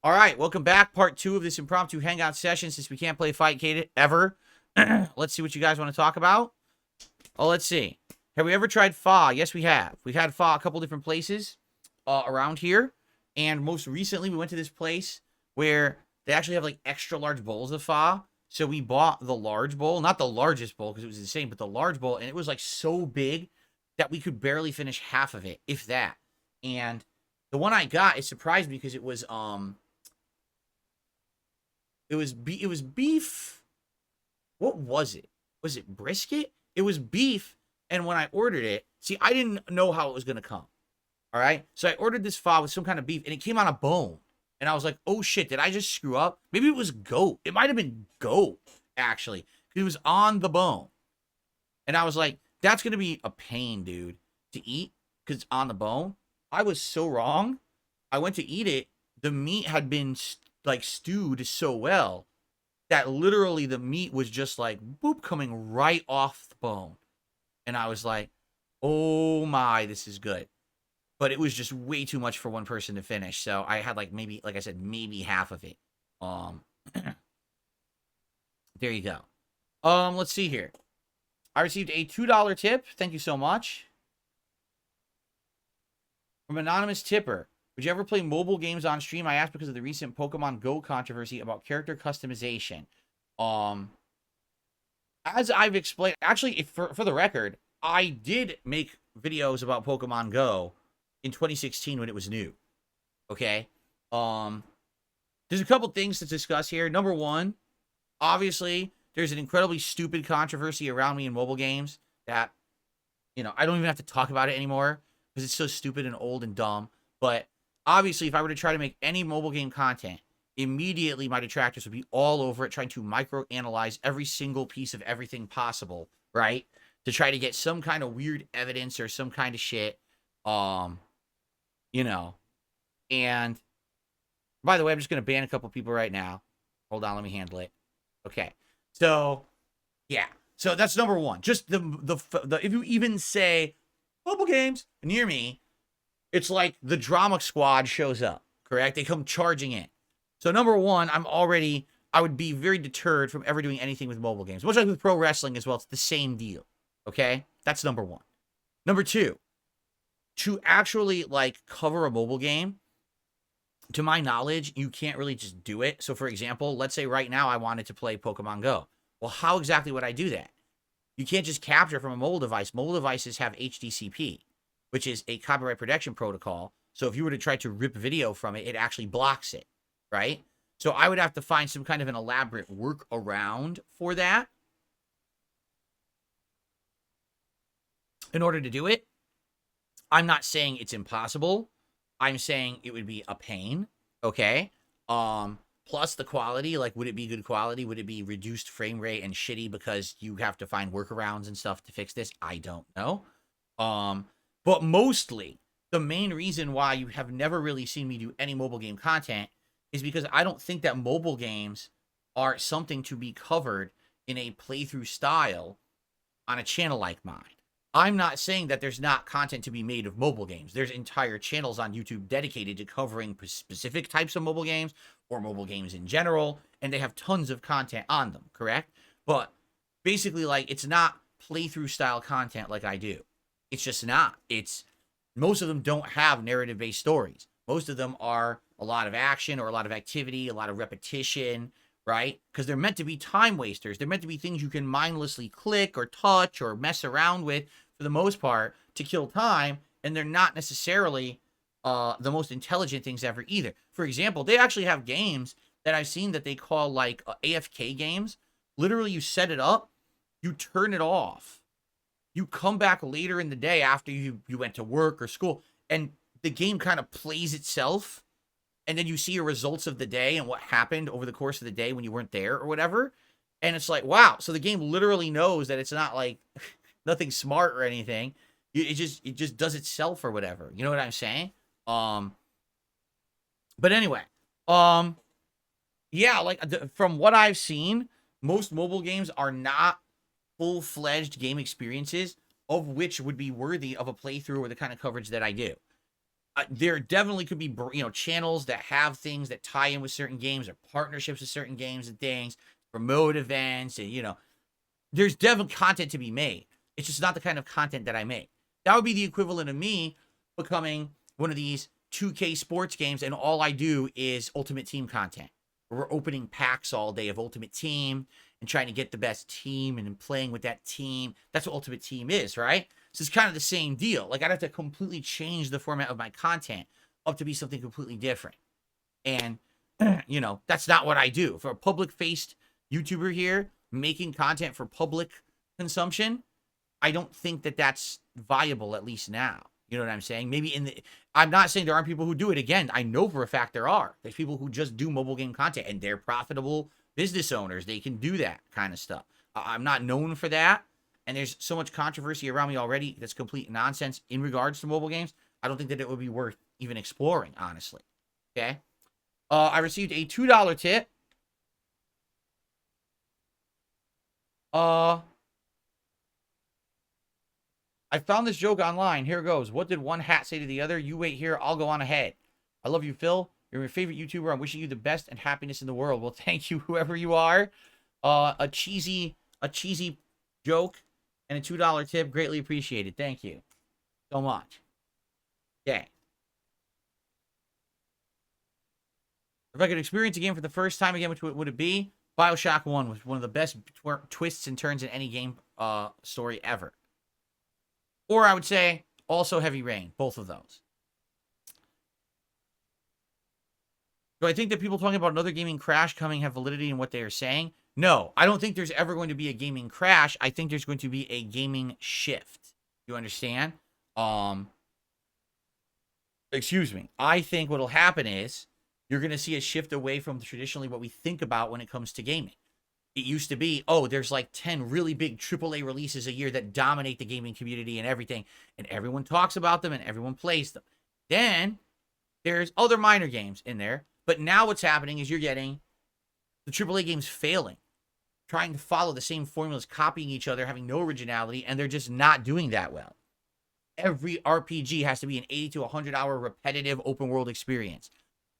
All right, welcome back. Part 2 of this impromptu hangout session since we can't play Fight Kate ever. Let's see what you guys want to talk about. Oh, let's see. Have we ever tried pho? Yes, we have. We've had pho a couple different places around here. And most recently, we went to this place where they actually have like extra large bowls of pho. So we bought the large bowl, not the largest bowl because it was insane, but the large bowl. And it was like so big that we could barely finish half of it, if that. And the one I got, it surprised me because it was beef. What was it? Was it brisket? It was beef. And when I ordered it, see, I didn't know how it was going to come. All right. So I ordered this pho with some kind of beef and it came on a bone. And I was like, oh shit, did I just screw up? Maybe it was goat. It might have been goat, actually. It was on the bone. And I was like, that's going to be a pain, dude, to eat because it's on the bone. I was so wrong. I went to eat it. The meat had been like stewed so well that literally the meat was just like boop coming right off the bone. And I was like, oh my, this is good. But it was just way too much for one person to finish. So I had like maybe, like I said, maybe half of it. There you go. Let's see here. I received a $2 tip. Thank you so much. From anonymous tipper. Would you ever play mobile games on stream? I asked because of the recent Pokemon Go controversy about character customization. As I've explained, actually, for the record, I did make videos about Pokemon Go in 2016 when it was new. Okay? There's a couple things to discuss here. Number one, obviously, there's an incredibly stupid controversy around me in mobile games that, you know, I don't even have to talk about it anymore because it's so stupid and old and dumb. But obviously, if I were to try to make any mobile game content, immediately my detractors would be all over it, trying to microanalyze every single piece of everything possible, right? To try to get some kind of weird evidence or some kind of shit, you know. And by the way, I'm just going to ban a couple people right now. Hold on, let me handle it. Okay. So, yeah. So that's number one. Just the if you even say mobile games near me, it's like the drama squad shows up, correct? They come charging in. So number one, I would be very deterred from ever doing anything with mobile games. Much like with pro wrestling as well, it's the same deal, okay? That's number one. Number two, to actually, like, cover a mobile game, to my knowledge, you can't really just do it. So, for example, let's say right now I wanted to play Pokemon Go. Well, how exactly would I do that? You can't just capture from a mobile device. Mobile devices have HDCP, which is a copyright protection protocol. So if you were to try to rip video from it, it actually blocks it, right? So I would have to find some kind of an elaborate workaround for that in order to do it. I'm not saying it's impossible. I'm saying it would be a pain, okay? Plus the quality, like, would it be good quality? Would it be reduced frame rate and shitty because you have to find workarounds and stuff to fix this? I don't know. But mostly, the main reason why you have never really seen me do any mobile game content is because I don't think that mobile games are something to be covered in a playthrough style on a channel like mine. I'm not saying that there's not content to be made of mobile games. There's entire channels on YouTube dedicated to covering specific types of mobile games or mobile games in general, and they have tons of content on them, correct? But basically, like, it's not playthrough style content like I do. It's just not. Most of them don't have narrative-based stories. Most of them are a lot of action or a lot of activity, a lot of repetition, right? Because they're meant to be time wasters. They're meant to be things you can mindlessly click or touch or mess around with for the most part to kill time, and they're not necessarily the most intelligent things ever either. For example, they actually have games that I've seen that they call like AFK games. Literally, you set it up, you turn it off, you come back later in the day after you went to work or school, and the game kind of plays itself, and then you see your results of the day and what happened over the course of the day when you weren't there or whatever, and it's like, wow, so the game literally knows that it's not like nothing smart or anything. It just does itself or whatever. You know what I'm saying? But anyway, yeah, like from what I've seen, most mobile games are not full-fledged game experiences of which would be worthy of a playthrough or the kind of coverage that I do. There definitely could be, channels that have things that tie in with certain games or partnerships with certain games and things, promote events, and, there's definitely content to be made. It's just not the kind of content that I make. That would be the equivalent of me becoming one of these 2K sports games, and all I do is Ultimate Team content. We're opening packs all day of Ultimate Team and trying to get the best team and then playing with that team. That's what Ultimate Team is, right? So it's kind of the same deal. Like, I'd have to completely change the format of my content up to be something completely different. And, that's not what I do. For a public-faced YouTuber here, making content for public consumption, I don't think that that's viable, at least now. You know what I'm saying? Maybe I'm not saying there aren't people who do it. Again, I know for a fact there are. There's people who just do mobile game content, and they're profitable business owners. They can do that kind of stuff. I'm not known for that, and there's so much controversy around me already that's complete nonsense in regards to mobile games. I don't think that it would be worth even exploring, honestly. Okay? I received a $2 tip. I found this joke online. Here it goes. What did one hat say to the other? You wait here. I'll go on ahead. I love you, Phil. You're my favorite YouTuber. I'm wishing you the best and happiness in the world. Well, thank you, whoever you are. A cheesy joke and a $2 tip. Greatly appreciated. Thank you so much. Okay. If I could experience a game for the first time again, which would it be? BioShock 1 was one of the best twists and turns in any game story ever. Or I would say also Heavy Rain. Both of those. Do I think that people talking about another gaming crash coming have validity in what they are saying? No, I don't think there's ever going to be a gaming crash. I think there's going to be a gaming shift. You understand? Excuse me. I think what'll happen is you're going to see a shift away from traditionally what we think about when it comes to gaming. It used to be, there's like 10 really big AAA releases a year that dominate the gaming community and everything, and everyone talks about them and everyone plays them. Then there's other minor games in there, but now what's happening is you're getting the AAA games failing, trying to follow the same formulas, copying each other, having no originality, and they're just not doing that well. Every RPG has to be an 80 to 100 hour repetitive open world experience.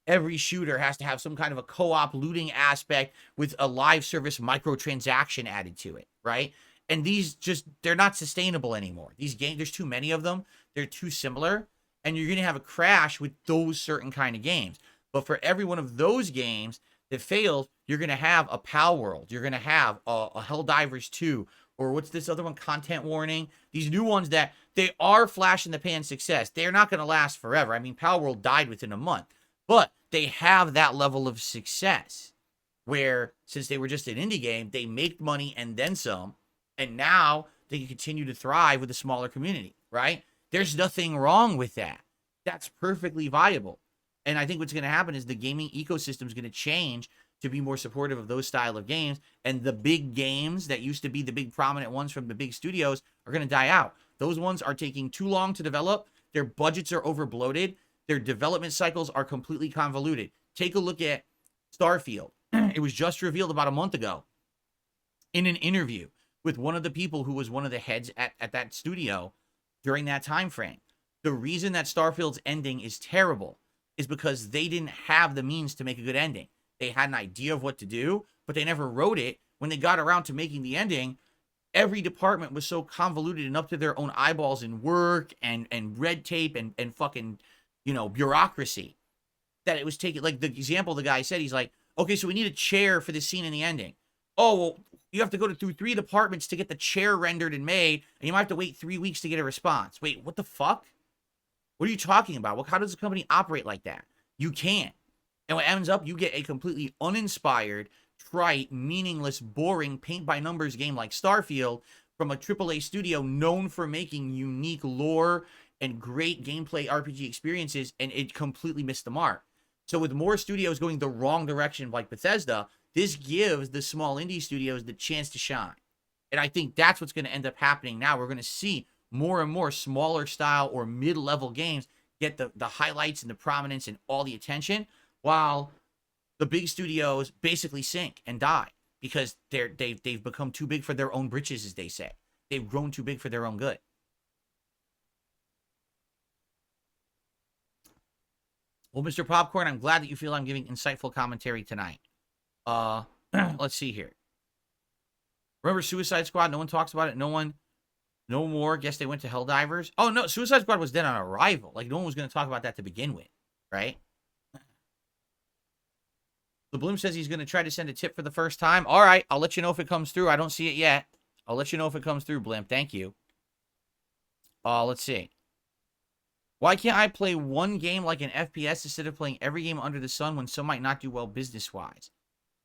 Every shooter has to have some kind of a co-op looting aspect with a live service microtransaction added to it, right? And these they're not sustainable anymore. These games, there's too many of them. They're too similar. And you're going to have a crash with those certain kind of games. But for every one of those games that fails, you're going to have a Pal World. You're going to have a Helldivers 2. Or what's this other one? Content Warning. These new ones that they are flash in the pan success. They're not going to last forever. I mean, Pal World died within a month. But they have that level of success where, since they were just an indie game, they make money and then some, and now they can continue to thrive with a smaller community, right? There's nothing wrong with that. That's perfectly viable. And I think what's going to happen is the gaming ecosystem is going to change to be more supportive of those style of games, and the big games that used to be the big prominent ones from the big studios are going to die out. Those ones are taking too long to develop. Their budgets are over bloated. Their development cycles are completely convoluted. Take a look at Starfield. It was just revealed about a month ago in an interview with one of the people who was one of the heads at that studio during that time frame. The reason that Starfield's ending is terrible is because they didn't have the means to make a good ending. They had an idea of what to do, but they never wrote it. When they got around to making the ending, every department was so convoluted and up to their own eyeballs in work and red tape and fucking bureaucracy, that it was taking, like the example the guy said, he's like, okay, so we need a chair for this scene in the ending. Oh, well, you have to go through 3 departments to get the chair rendered and made, and you might have to wait 3 weeks to get a response. Wait, what the fuck? What are you talking about? How does a company operate like that? You can't. And what ends up, you get a completely uninspired, trite, meaningless, boring, paint-by-numbers game like Starfield from a AAA studio known for making unique lore and great gameplay RPG experiences, and it completely missed the mark. So with more studios going the wrong direction like Bethesda, this gives the small indie studios the chance to shine. And I think that's what's going to end up happening now. We're going to see more and more smaller style or mid-level games get the highlights and the prominence and all the attention, while the big studios basically sink and die because they've become too big for their own britches, as they say. They've grown too big for their own good. Well, Mr. Popcorn, I'm glad that you feel I'm giving insightful commentary tonight. Let's see here. Remember Suicide Squad? No one talks about it. No more. Guess they went to Helldivers. Oh, no. Suicide Squad was dead on arrival. Like, no one was going to talk about that to begin with, right? The Bloom says he's going to try to send a tip for the first time. All right. I'll let you know if it comes through. I don't see it yet. I'll let you know if it comes through, Blimp. Thank you. Let's see. Why can't I play one game like an FPS instead of playing every game under the sun when some might not do well business-wise?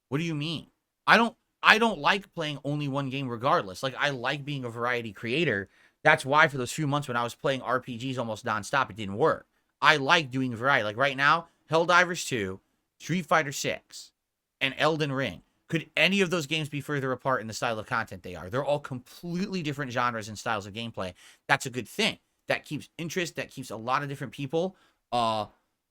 What do you mean? I don't like playing only one game regardless. Like, I like being a variety creator. That's why for those few months when I was playing RPGs almost nonstop, it didn't work. I like doing variety. Like right now, Helldivers 2, Street Fighter 6, and Elden Ring. Could any of those games be further apart in the style of content they are? They're all completely different genres and styles of gameplay. That's a good thing. That keeps interest. That keeps a lot of different people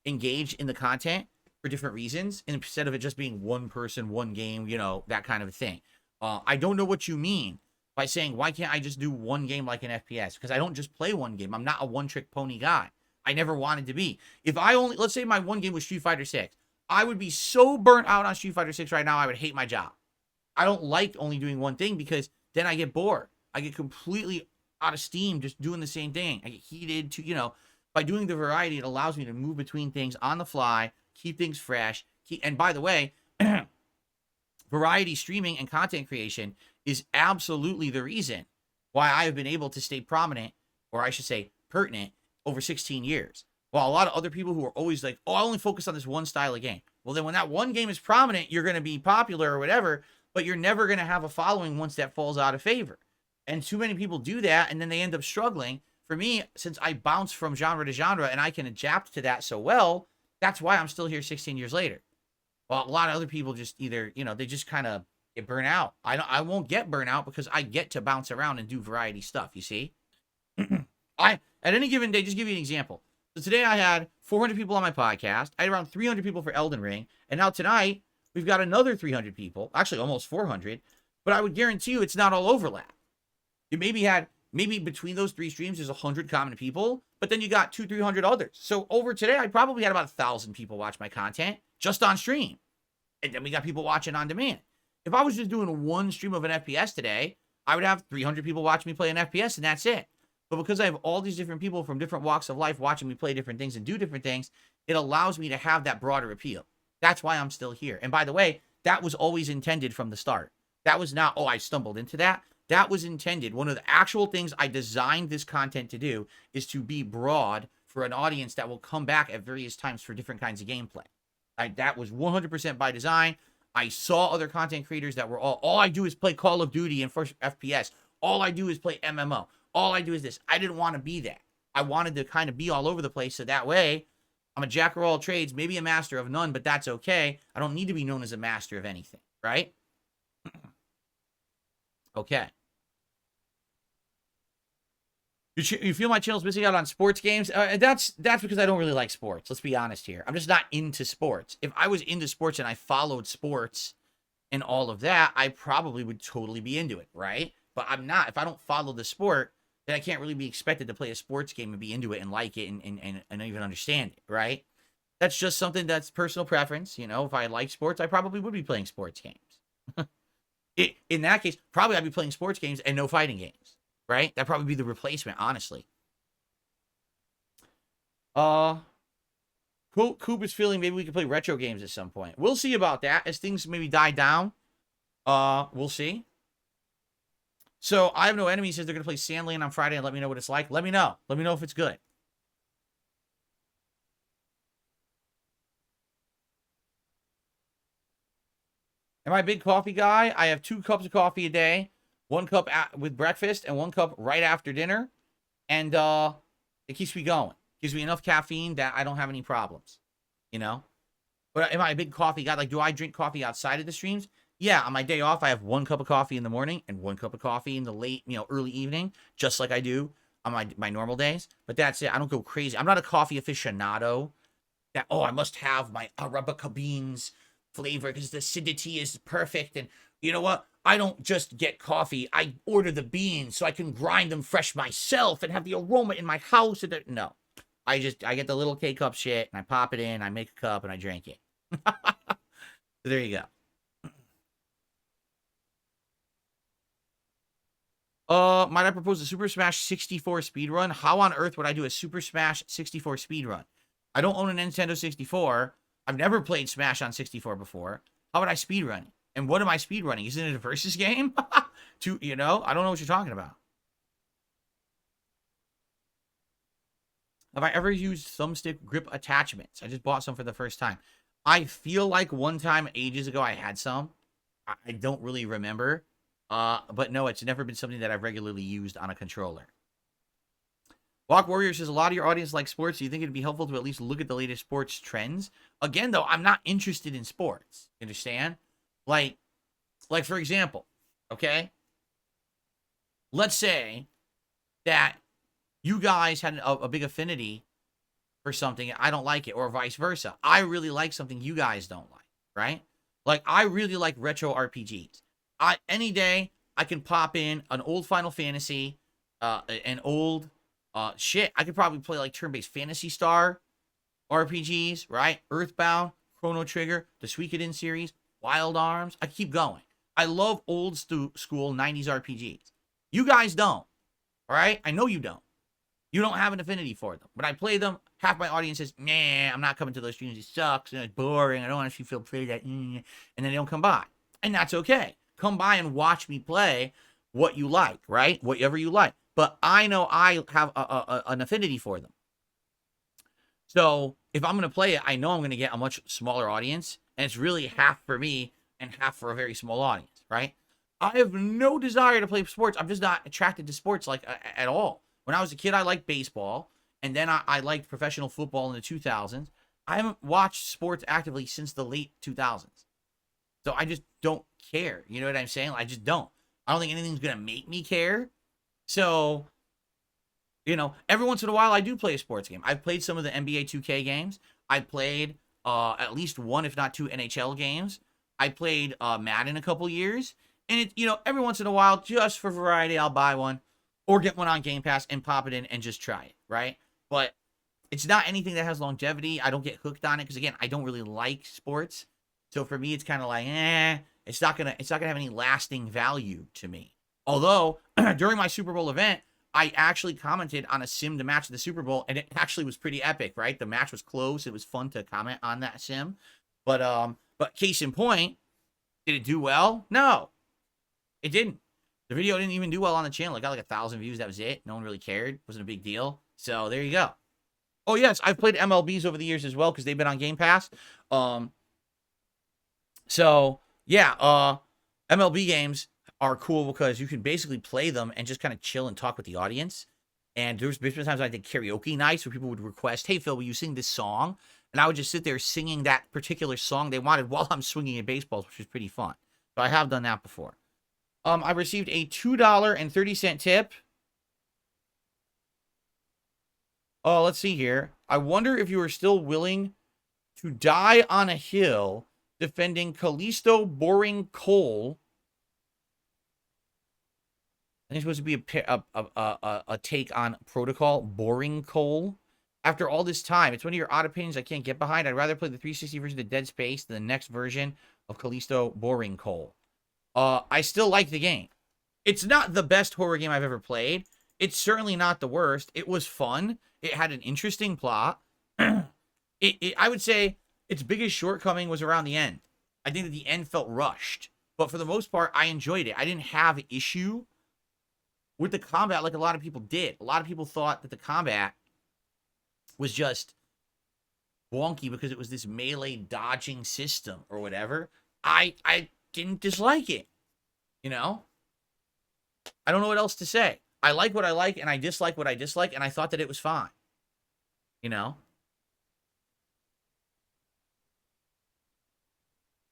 engaged in the content for different reasons, instead of it just being one person, one game, you know, that kind of a thing. I don't know what you mean by saying, why can't I just do one game like an FPS? Because I don't just play one game. I'm not a one-trick pony guy. I never wanted to be. If I only, let's say my one game was Street Fighter 6, I would be so burnt out on Street Fighter 6 right now, I would hate my job. I don't like only doing one thing because then I get bored. I get completely out of steam just doing the same thing. I get heated to, you know, by doing the variety, it allows me to move between things on the fly, keep things fresh. And by the way, variety streaming and content creation is absolutely the reason why I have been able to stay prominent, or I should say pertinent, over 16 years. While a lot of other people who are always like, oh, I only focus on this one style of game. Well, then when that one game is prominent, you're going to be popular or whatever, but you're never going to have a following once that falls out of favor. And too many people do that, and then they end up struggling. For me, since I bounce from genre to genre and I can adapt to that so well, that's why I'm still here 16 years later. Well, a lot of other people just either, you know, they just kind of get burnt out. I won't get burnt out because I get to bounce around and do variety stuff, you see? At any given day, just give you an example. So today I had 400 people on my podcast. I had around 300 people for Elden Ring. And now tonight, we've got another 300 people. Actually, almost 400. But I would guarantee you it's not all overlap. You maybe between those three streams, there's 100 common people. But then you got 200-300 others. So over today, I probably had about 1,000 people watch my content just on stream. And then we got people watching on demand. If I was just doing one stream of an FPS today, I would have 300 people watch me play an FPS, and that's it. But because I have all these different people from different walks of life watching me play different things and do different things, it allows me to have that broader appeal. That's why I'm still here. And by the way, that was always intended from the start. That was not, oh, I stumbled into that. That was intended. One of the actual things I designed this content to do is to be broad for an audience that will come back at various times for different kinds of gameplay. That was 100% by design. I saw other content creators that were all I do is play Call of Duty and first FPS. All I do is play MMO. All I do is this. I didn't want to be that. I wanted to kind of be all over the place, so that way I'm a jack of all trades, maybe a master of none, but that's okay. I don't need to be known as a master of anything, right? Okay. You feel my channel's missing out on sports games? That's because I don't really like sports. Let's be honest here. I'm just not into sports. If I was into sports and I followed sports and all of that, I probably would totally be into it, right? But I'm not. If I don't follow the sport, then I can't really be expected to play a sports game and be into it and like it and even understand it, right? That's just something that's personal preference. You know, if I like sports, I probably would be playing sports games. In that case, probably I'd be playing sports games and no fighting games, right? That'd probably be the replacement, honestly. Coop is feeling maybe we could play retro games at some point. We'll see about that as things maybe die down. We'll see. So I have no enemies. Says they're going to play Sandland on Friday and let me know what it's like. Let me know. Let me know if it's good. Am I a big coffee guy? I have 2 cups of coffee a day. 1 cup with breakfast and 1 cup right after dinner. And it keeps me going. Gives me enough caffeine that I don't have any problems. You know? But am I a big coffee guy? Like, do I drink coffee outside of the streams? Yeah, on my day off, I have 1 cup of coffee in the morning and 1 cup of coffee in the late, early evening, just like I do on my normal days. But that's it. I don't go crazy. I'm not a coffee aficionado that, I must have my Arabica beans flavor because the acidity is perfect. And you know what? I don't just get coffee. I order the beans so I can grind them fresh myself and have the aroma in my house. No. I get the little K-cup shit, and I pop it in, I make a cup, and I drink it. So there you go. Might I propose a Super Smash 64 speedrun? How on earth would I do a Super Smash 64 speedrun? I don't own a Nintendo 64. I've never played Smash on 64 before. How would I speedrun it? And what am I speedrunning? Isn't it a versus game? I don't know what you're talking about. Have I ever used thumbstick grip attachments? I just bought some for the first time. I feel like one time ages ago I had some. I don't really remember. But no, it's never been something that I've regularly used on a controller. Walk Warrior says, a lot of your audience likes sports. Do you think it'd be helpful to at least look at the latest sports trends? Again, though, I'm not interested in sports. You understand? Like for example, okay? Let's say that you guys had a big affinity for something, I don't like it, or vice versa. I really like something you guys don't like, right? Like, I really like retro RPGs. Any day, I can pop in an old Final Fantasy, an old, shit, I could probably play, like, turn-based Phantasy Star RPGs, right? Earthbound, Chrono Trigger, the Suikoden series, Wild Arms. I keep going. I love old school 90s RPGs. You guys don't, all right? I know you don't. You don't have an affinity for them. When I play them, half my audience says, nah, I'm not coming to those streams. It sucks. It's boring. I don't actually feel play that. And then they don't come by. And that's okay. Come by and watch me play what you like, right? Whatever you like. But I know I have an affinity for them. So if I'm going to play it, I know I'm going to get a much smaller audience. And it's really half for me and half for a very small audience, right? I have no desire to play sports. I'm just not attracted to sports like at all. When I was a kid, I liked baseball, and then I liked professional football in the 2000s. I haven't watched sports actively since the late 2000s. So I just don't care. You know what I'm saying? I just don't. I don't think anything's going to make me care. So, every once in a while, I do play a sports game. I've played some of the NBA 2K games. I played at least one, if not two, NHL games. I played Madden a couple years. And, every once in a while, just for variety, I'll buy one. Or get one on Game Pass and pop it in and just try it, right? But it's not anything that has longevity. I don't get hooked on it because, again, I don't really like sports. So for me, it's kind of like, it's not gonna have any lasting value to me. Although during my Super Bowl event, I actually commented on a sim to match the Super Bowl, and it actually was pretty epic, right? The match was close. It was fun to comment on that sim. But case in point, did it do well? No, it didn't. The video didn't even do well on the channel. It got like 1,000 views. That was it. No one really cared. It wasn't a big deal. So there you go. Oh, yes. I've played MLBs over the years as well because they've been on Game Pass. So, yeah. MLB games are cool because you can basically play them and just kind of chill and talk with the audience. And there's been times I did karaoke nights where people would request, hey, Phil, will you sing this song? And I would just sit there singing that particular song they wanted while I'm swinging at baseballs, which is pretty fun. So I have done that before. I received a $2.30 tip. Oh, let's see here. I wonder if you are still willing to die on a hill defending Callisto Boring Coal. I think it's supposed to be a take on Protocol Boring Coal. After all this time, it's one of your odd opinions I can't get behind. I'd rather play the 360 version of Dead Space than the next version of Callisto Boring Coal. I still like the game. It's not the best horror game I've ever played. It's certainly not the worst. It was fun. It had an interesting plot. I would say its biggest shortcoming was around the end. I think that the end felt rushed. But for the most part, I enjoyed it. I didn't have an issue with the combat like a lot of people did. A lot of people thought that the combat was just wonky because it was this melee dodging system or whatever. I didn't dislike it. I don't know what else to say. I like what I like and I dislike what I dislike, and I thought that it was fine.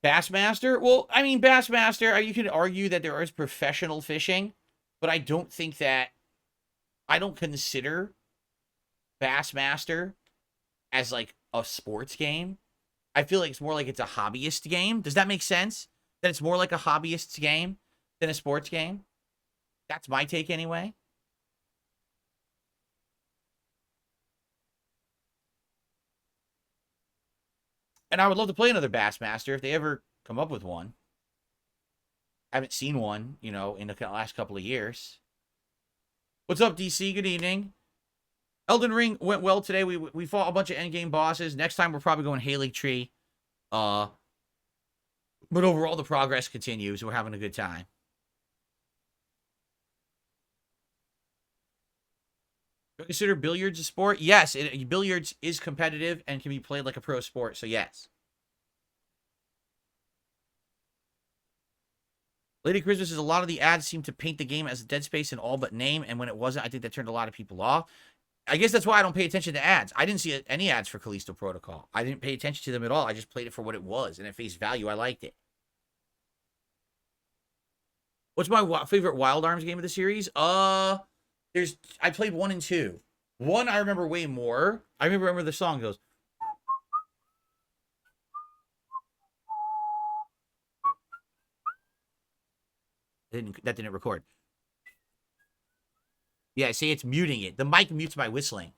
Bassmaster? Well, I mean, Bassmaster, you can argue that there is professional fishing, but I don't consider Bassmaster as like a sports game. I feel like it's more like it's a hobbyist game. Does that make sense? That it's more like a hobbyist's game than a sports game? That's my take anyway. And I would love to play another Bassmaster if they ever come up with one. I haven't seen one, you know, in the last couple of years. What's up, DC? Good evening. Elden Ring went well today. We fought a bunch of endgame bosses. Next time we're probably going Haley Tree. But overall the progress continues. We're having a good time. Do you consider billiards a sport? Yes, billiards is competitive and can be played like a pro sport, so yes. Lady Christmas says a lot of the ads seem to paint the game as a Dead Space in all but name, and when it wasn't, I think that turned a lot of people off. I guess that's why I don't pay attention to ads. I didn't see any ads for Callisto Protocol. I didn't pay attention to them at all. I just played it for what it was, and at face value, I liked it. What's my favorite Wild Arms game of the series? I played 1 and 2. 1 I remember way more. I remember the song goes. That didn't record. Yeah, see, it's muting it. The mic mutes my whistling.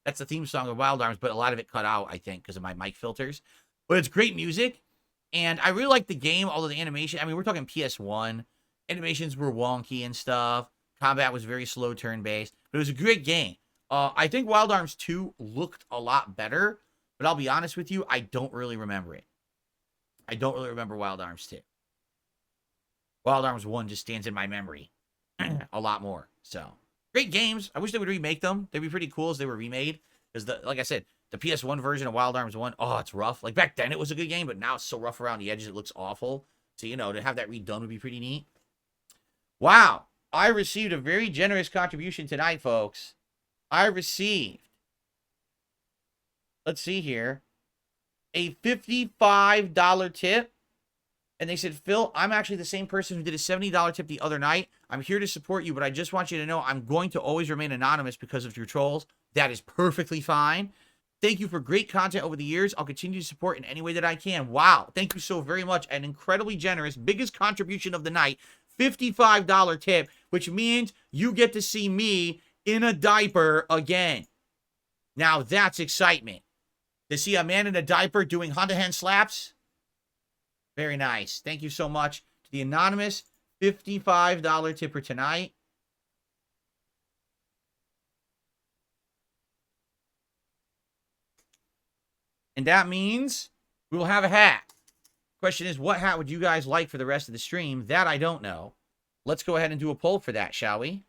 That's the theme song of Wild Arms, but a lot of it cut out, I think, because of my mic filters. But it's great music, and I really like the game, although the animation, I mean, we're talking PS1. Animations were wonky and stuff. Combat was very slow turn-based, but it was a great game. I think Wild Arms 2 looked a lot better, but I'll be honest with you, I don't really remember it. I don't really remember Wild Arms 2. Wild Arms 1 just stands in my memory a lot more. So, great games. I wish they would remake them. They'd be pretty cool as they were remade. Because, like I said, the PS1 version of Wild Arms 1, oh, it's rough. Like, back then it was a good game, but now it's so rough around the edges, it looks awful. So, you know, to have that redone would be pretty neat. Wow. I received a very generous contribution tonight, folks. I received, let's see here, a $55 tip. And they said, Phil, I'm actually the same person who did a $70 tip the other night. I'm here to support you, but I just want you to know I'm going to always remain anonymous because of your trolls. That is perfectly fine. Thank you for great content over the years. I'll continue to support in any way that I can. Wow. Thank you so very much. An incredibly generous, biggest contribution of the night, $55 tip, which means you get to see me in a diaper again. Now that's excitement. To see a man in a diaper doing Honda hand slaps? Very nice. Thank you so much to the anonymous $55 tipper tonight. And that means we will have a hat. Question is, what hat would you guys like for the rest of the stream? That I don't know. Let's go ahead and do a poll for that, shall we?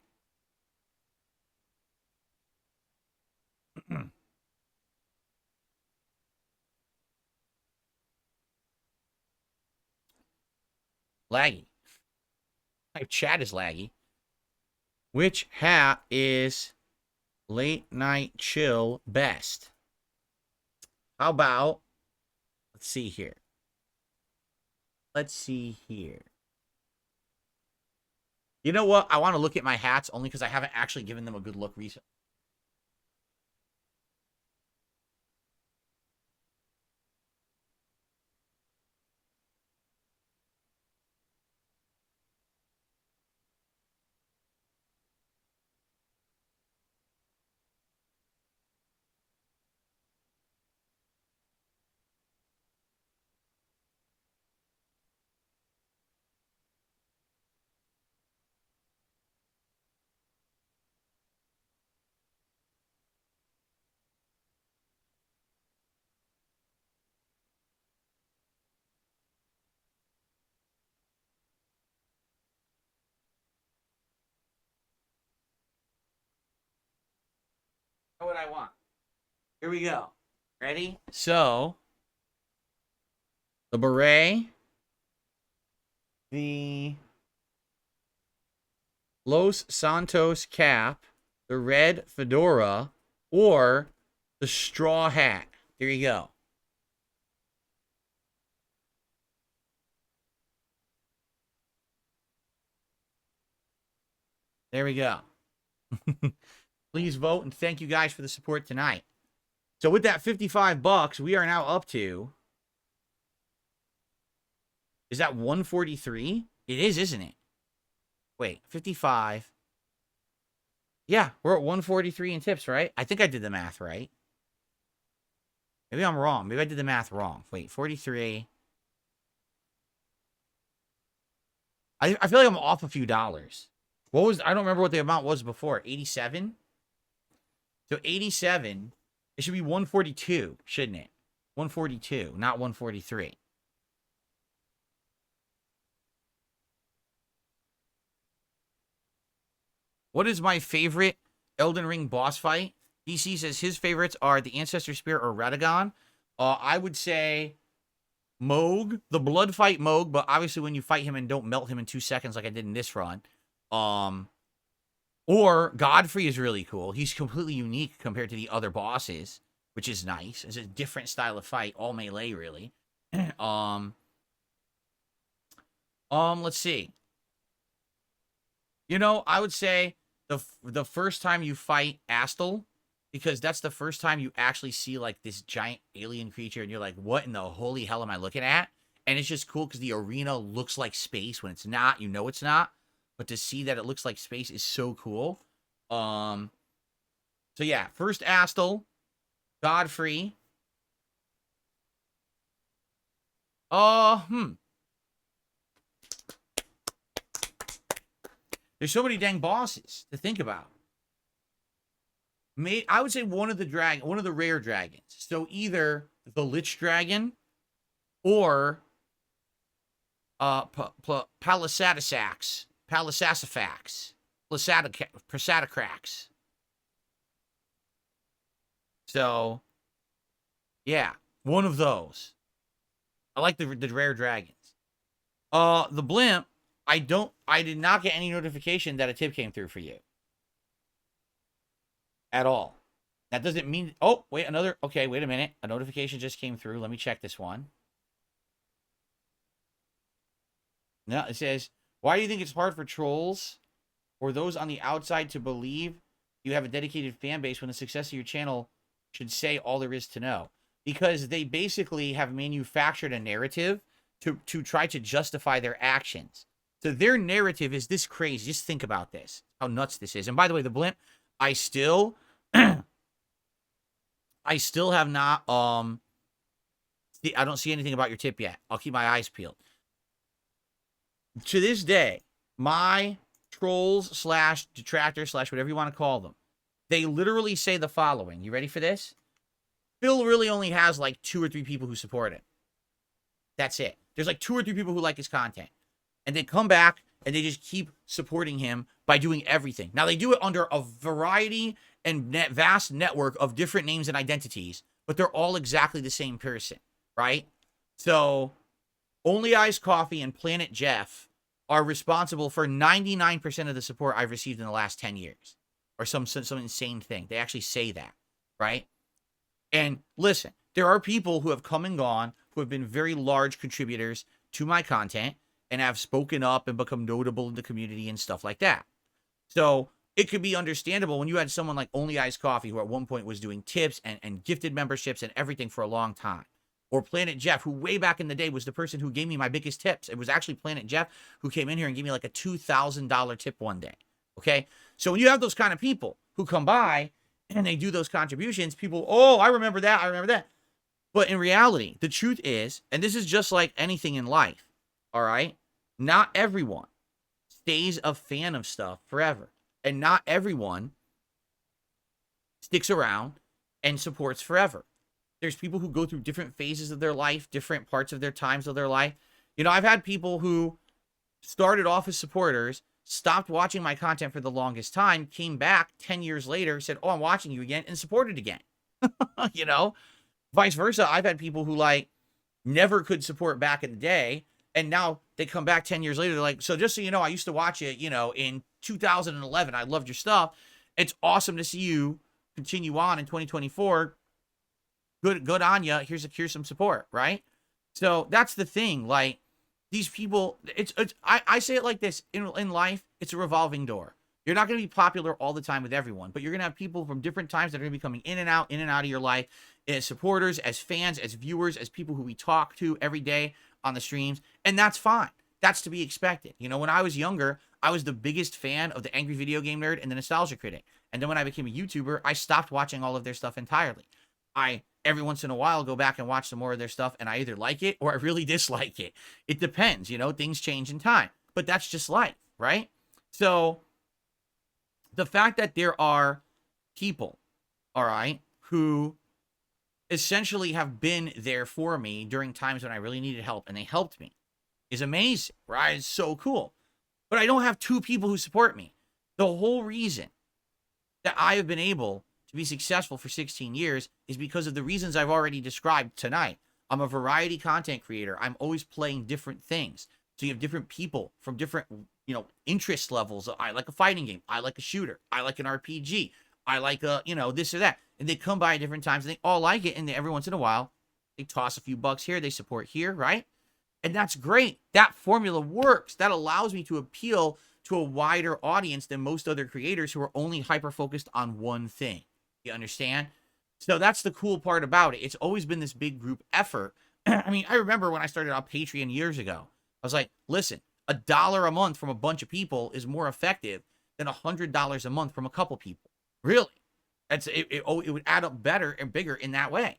Laggy. My chat is laggy. Which hat is late night chill best? How about, let's see here. Let's see here. You know what? I want to look at my hats only because I haven't actually given them a good look recently. What I want. Here we go. Ready? So, the beret, the Los Santos cap, the red fedora, or the straw hat. There you go. There we go. Please vote, and thank you guys for the support tonight. So with that $55, we are now up to, is that 143? It is, isn't it? Wait, 55. Yeah, we're at 143 in tips, right? I think I did the math right. Maybe I'm wrong. Maybe I did the math wrong. Wait, 43. I feel like I'm off a few dollars. What was, I don't remember what the amount was before. 87? So 87, it should be 142, shouldn't it? 142, not 143. What is my favorite Elden Ring boss fight? DC says his favorites are the Ancestor Spear or Radagon. I would say Moog, the blood fight Moog, but obviously when you fight him and don't melt him in 2 seconds like I did in this run. Or Godfrey is really cool. He's completely unique compared to the other bosses, which is nice. It's a different style of fight, all melee really. Let's see. You know, I would say the first time you fight Astel, because that's the first time you actually see like this giant alien creature and you're like, what in the holy hell am I looking at? And it's just cool because the arena looks like space when it's not. You know it's not. But to see that it looks like space is so cool. So yeah, first Astel, Godfrey. There's so many dang bosses to think about. I would say one of the rare dragons. So either the Lich Dragon or Palisadisax, Prasadacrax. So yeah, one of those. I like the rare dragons. The blimp, I did not get any notification that a tip came through for you. At all. That doesn't mean... Oh, wait, okay, wait a minute. A notification just came through. Let me check this one. No, it says, why do you think it's hard for trolls or those on the outside to believe you have a dedicated fan base when the success of your channel should say all there is to know? Because they basically have manufactured a narrative to try to justify their actions. So their narrative is this crazy. Just think about this. How nuts this is. And by the way, the blimp... I still have not, I don't see anything about your tip yet. I'll keep my eyes peeled. To this day, my trolls / detractor / whatever you want to call them, they literally say the following. You ready for this? Phil really only has like 2 or 3 people who support him. That's it. There's like 2 or 3 people who like his content. And they come back and they just keep supporting him by doing everything. Now, they do it under a variety and vast network of different names and identities, but they're all exactly the same person, right? So, Only Eyes Coffee and Planet Jeff are responsible for 99% of the support I've received in the last 10 years. Or some insane thing. They actually say that, right? And listen, there are people who have come and gone who have been very large contributors to my content and have spoken up and become notable in the community and stuff like that. So it could be understandable when you had someone like Only Eyes Coffee, who at one point was doing tips and gifted memberships and everything for a long time. Or Planet Jeff, who way back in the day was the person who gave me my biggest tips. It was actually Planet Jeff who came in here and gave me like a $2,000 tip one day. Okay? So when you have those kind of people who come by and they do those contributions, people, oh, I remember that. But in reality, the truth is, and this is just like anything in life, all right? Not everyone stays a fan of stuff forever. And not everyone sticks around and supports forever. There's people who go through different phases of their life, different parts of their times of their life. You know, I've had people who started off as supporters, stopped watching my content for the longest time, came back 10 years later, said, oh, I'm watching you again, and supported again. You know? Vice versa, I've had people who, like, never could support back in the day, and now they come back 10 years later, they're like, so just so you know, I used to watch it, you know, in 2011. I loved your stuff. It's awesome to see you continue on in 2024. Good on you. Here's some support, right? So that's the thing. Like, these people, I say it like this, in life, it's a revolving door. You're not going to be popular all the time with everyone, but you're going to have people from different times that are going to be coming in and out of your life as supporters, as fans, as viewers, as people who we talk to every day on the streams. And that's fine. That's to be expected. You know, when I was younger, I was the biggest fan of the Angry Video Game Nerd and the Nostalgia Critic. And then when I became a YouTuber, I stopped watching all of their stuff entirely. I, every once in a while, go back and watch some more of their stuff, and I either like it or I really dislike it. It depends, you know, things change in time. But that's just life, right? So the fact that there are people, all right, who essentially have been there for me during times when I really needed help, and they helped me, is amazing, right? It's so cool. But I don't have two people who support me. The whole reason that I have been able to be successful for 16 years is because of the reasons I've already described tonight. I'm a variety content creator. I'm always playing different things. So you have different people from different, you know, interest levels. I like a fighting game. I like a shooter. I like an RPG. I like a, you know, this or that. And they come by at different times and they all like it. And they, every once in a while, they toss a few bucks here. They support here, right? And that's great. That formula works. That allows me to appeal to a wider audience than most other creators who are only hyper-focused on one thing. You understand? So that's the cool part about it. It's always been this big group effort. I mean, I remember when I started on Patreon years ago, I was like, listen, $1 a month from a bunch of people is more effective than $100 a month from a couple people. Really? It would add up better and bigger in that way.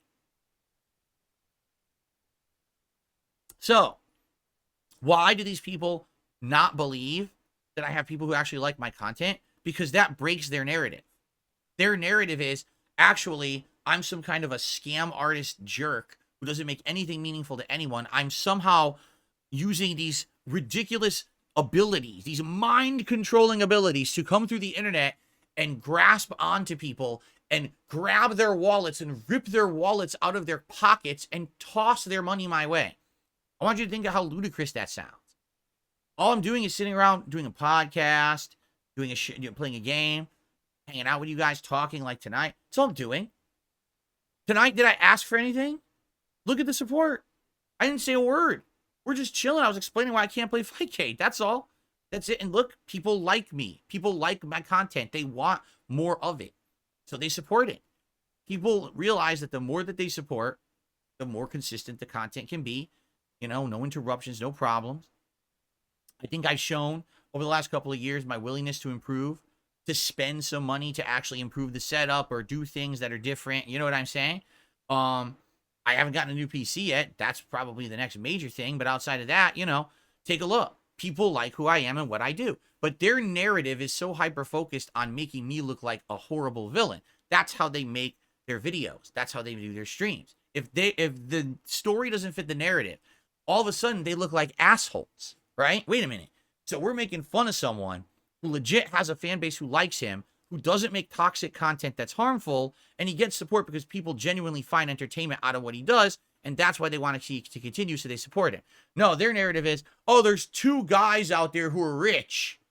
So, why do these people not believe that I have people who actually like my content? Because that breaks their narrative. Their narrative is, actually, I'm some kind of a scam artist jerk who doesn't make anything meaningful to anyone. I'm somehow using these ridiculous abilities, these mind-controlling abilities to come through the internet and grasp onto people and grab their wallets and rip their wallets out of their pockets and toss their money my way. I want you to think of how ludicrous that sounds. All I'm doing is sitting around doing a podcast, doing playing a game, hanging out with you guys, talking like tonight. That's all I'm doing. Tonight, did I ask for anything? Look at the support. I didn't say a word. We're just chilling. I was explaining why I can't play Fightcade. That's all. That's it. And look, people like me. People like my content. They want more of it. So they support it. People realize that the more that they support, the more consistent the content can be. You know, no interruptions, no problems. I think I've shown over the last couple of years my willingness to improve, to spend some money to actually improve the setup or do things that are different. You know what I'm saying? I haven't gotten a new PC yet. That's probably the next major thing. But outside of that, you know, take a look. People like who I am and what I do. But their narrative is so hyper-focused on making me look like a horrible villain. That's how they make their videos. That's how they do their streams. If the story doesn't fit the narrative, all of a sudden they look like assholes, right? Wait a minute. So we're making fun of someone who legit has a fan base who likes him, who doesn't make toxic content that's harmful, and he gets support because people genuinely find entertainment out of what he does, and that's why they want to continue, so they support him. No, their narrative is, oh, there's two guys out there who are rich,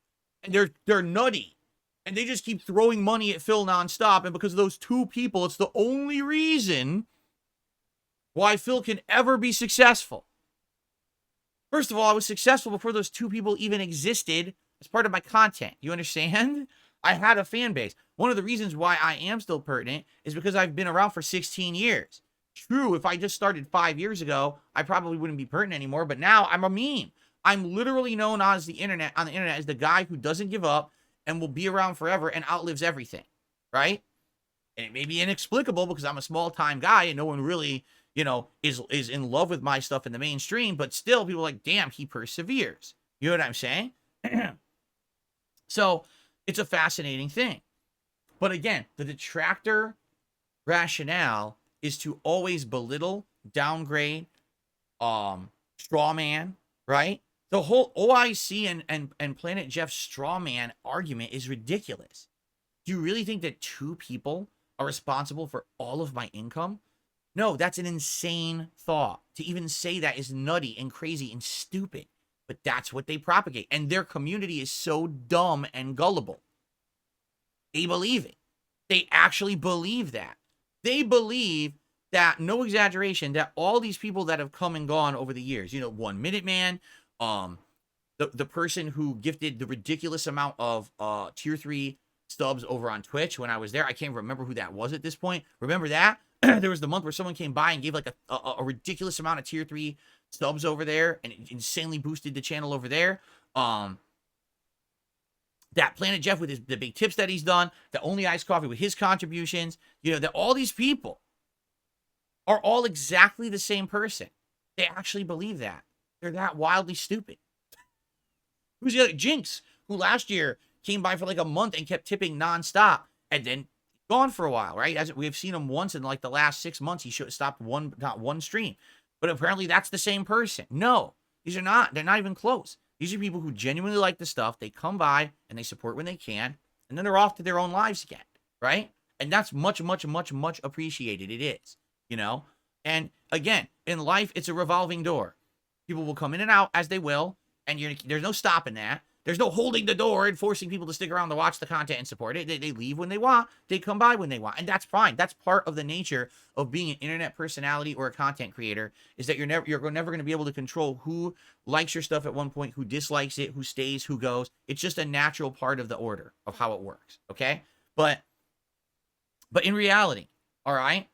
and they're nutty, and they just keep throwing money at Phil nonstop, and because of those two people, it's the only reason why Phil can ever be successful. First of all, I was successful before those two people even existed as part of my content. You understand? I had a fan base. One of the reasons why I am still pertinent is because I've been around for 16 years. True, if I just started 5 years ago, I probably wouldn't be pertinent anymore, but now I'm a meme. I'm literally known on the internet as the guy who doesn't give up and will be around forever and outlives everything, right? And it may be inexplicable because I'm a small-time guy and no one really, you know, is in love with my stuff in the mainstream, but still people are like, damn, he perseveres. You know what I'm saying? So it's a fascinating thing. But again, the detractor rationale is to always belittle, downgrade, strawman, right? The whole OIC and Planet Jeff's strawman argument is ridiculous. Do you really think that two people are responsible for all of my income? No, that's an insane thought. To even say that is nutty and crazy and stupid. But that's what they propagate. And their community is so dumb and gullible. They believe it. They actually believe that. They believe that, no exaggeration, that all these people that have come and gone over the years, you know, 1 Minute Man, the person who gifted the ridiculous amount of tier 3 subs over on Twitch when I was there. I can't remember who that was at this point. Remember that? There was the month where someone came by and gave like a ridiculous amount of tier 3 subs over there and insanely boosted the channel over there. That Planet Jeff with the big tips that he's done, the Only Iced Coffee with his contributions, that all these people are all exactly the same person. They actually believe that. They're that wildly stupid. Who's the other? Jinx, who last year came by for like a month and kept tipping nonstop and then gone for a while, right? As we've seen him once in like the last 6 months, he should have stopped not one stream. But apparently that's the same person. No, these are not. They're not even close. These are people who genuinely like the stuff. They come by and they support when they can, and then they're off to their own lives again, right? And that's much, much, much, much appreciated. It is, And again, in life, it's a revolving door. People will come in and out as they will, and there's no stopping that. There's no holding the door and forcing people to stick around to watch the content and support it. They leave when they want. They come by when they want. And that's fine. That's part of the nature of being an internet personality or a content creator, is that you're never going to be able to control who likes your stuff at one point, who dislikes it, who stays, who goes. It's just a natural part of the order of how it works, okay? But in reality, all right,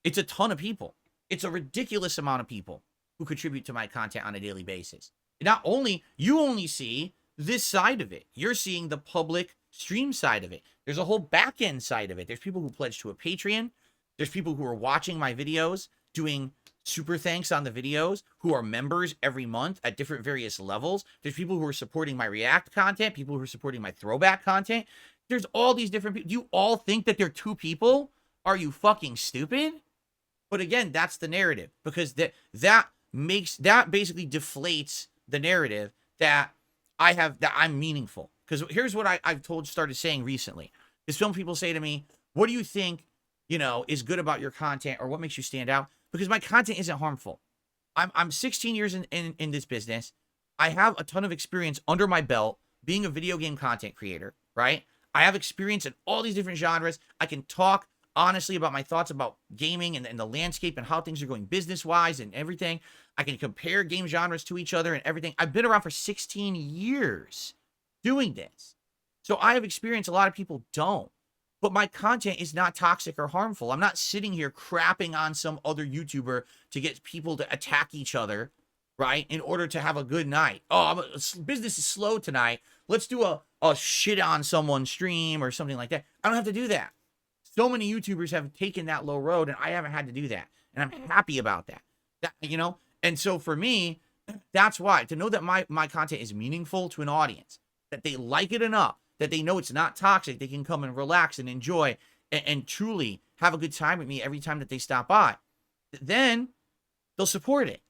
it's a ton of people. It's a ridiculous amount of people who contribute to my content on a daily basis. You only see this side of it. You're seeing the public stream side of it. There's a whole back end side of it. There's people who pledge to a Patreon. There's people who are watching my videos, doing super thanks on the videos, who are members every month at different various levels. There's people who are supporting my React content, people who are supporting my throwback content. There's all these different people. You all think that they're two people? Are you fucking stupid? But again, that's the narrative, because that basically deflates the narrative that I'm meaningful. Because here's what I've started saying recently. Is film people say to me, what do you think, is good about your content, or what makes you stand out? Because my content isn't harmful. I'm 16 years in this business. I have a ton of experience under my belt being a video game content creator, right? I have experience in all these different genres. I can talk honestly about my thoughts about gaming and the landscape and how things are going business-wise and everything. I can compare game genres to each other and everything. I've been around for 16 years doing this. So I have experience a lot of people don't. But my content is not toxic or harmful. I'm not sitting here crapping on some other YouTuber to get people to attack each other, right, in order to have a good night. Oh, business is slow tonight. Let's do a shit on someone's stream or something like that. I don't have to do that. So many YouTubers have taken that low road, and I haven't had to do that. And I'm happy about that. And so for me, that's why. To know that my content is meaningful to an audience, that they like it enough, that they know it's not toxic, they can come and relax and enjoy and truly have a good time with me every time that they stop by, then they'll support it.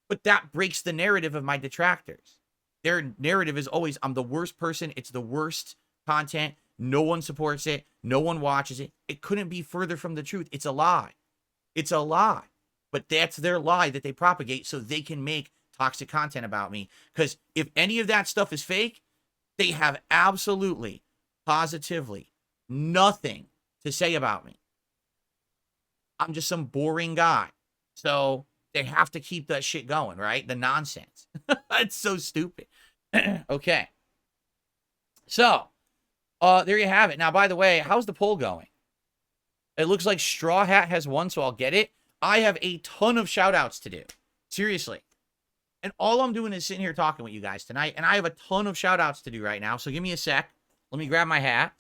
But that breaks the narrative of my detractors. Their narrative is always, I'm the worst person. It's the worst content. No one supports it. No one watches it. It couldn't be further from the truth. It's a lie. It's a lie. But that's their lie that they propagate so they can make toxic content about me. Because if any of that stuff is fake, they have absolutely, positively nothing to say about me. I'm just some boring guy. So they have to keep that shit going, right? The nonsense. It's so stupid. Okay. So, there you have it. Now, by the way, how's the poll going? It looks like Straw Hat has won, so I'll get it. I have a ton of shout-outs to do. Seriously. And all I'm doing is sitting here talking with you guys tonight, and I have a ton of shout-outs to do right now, so give me a sec. Let me grab my hat.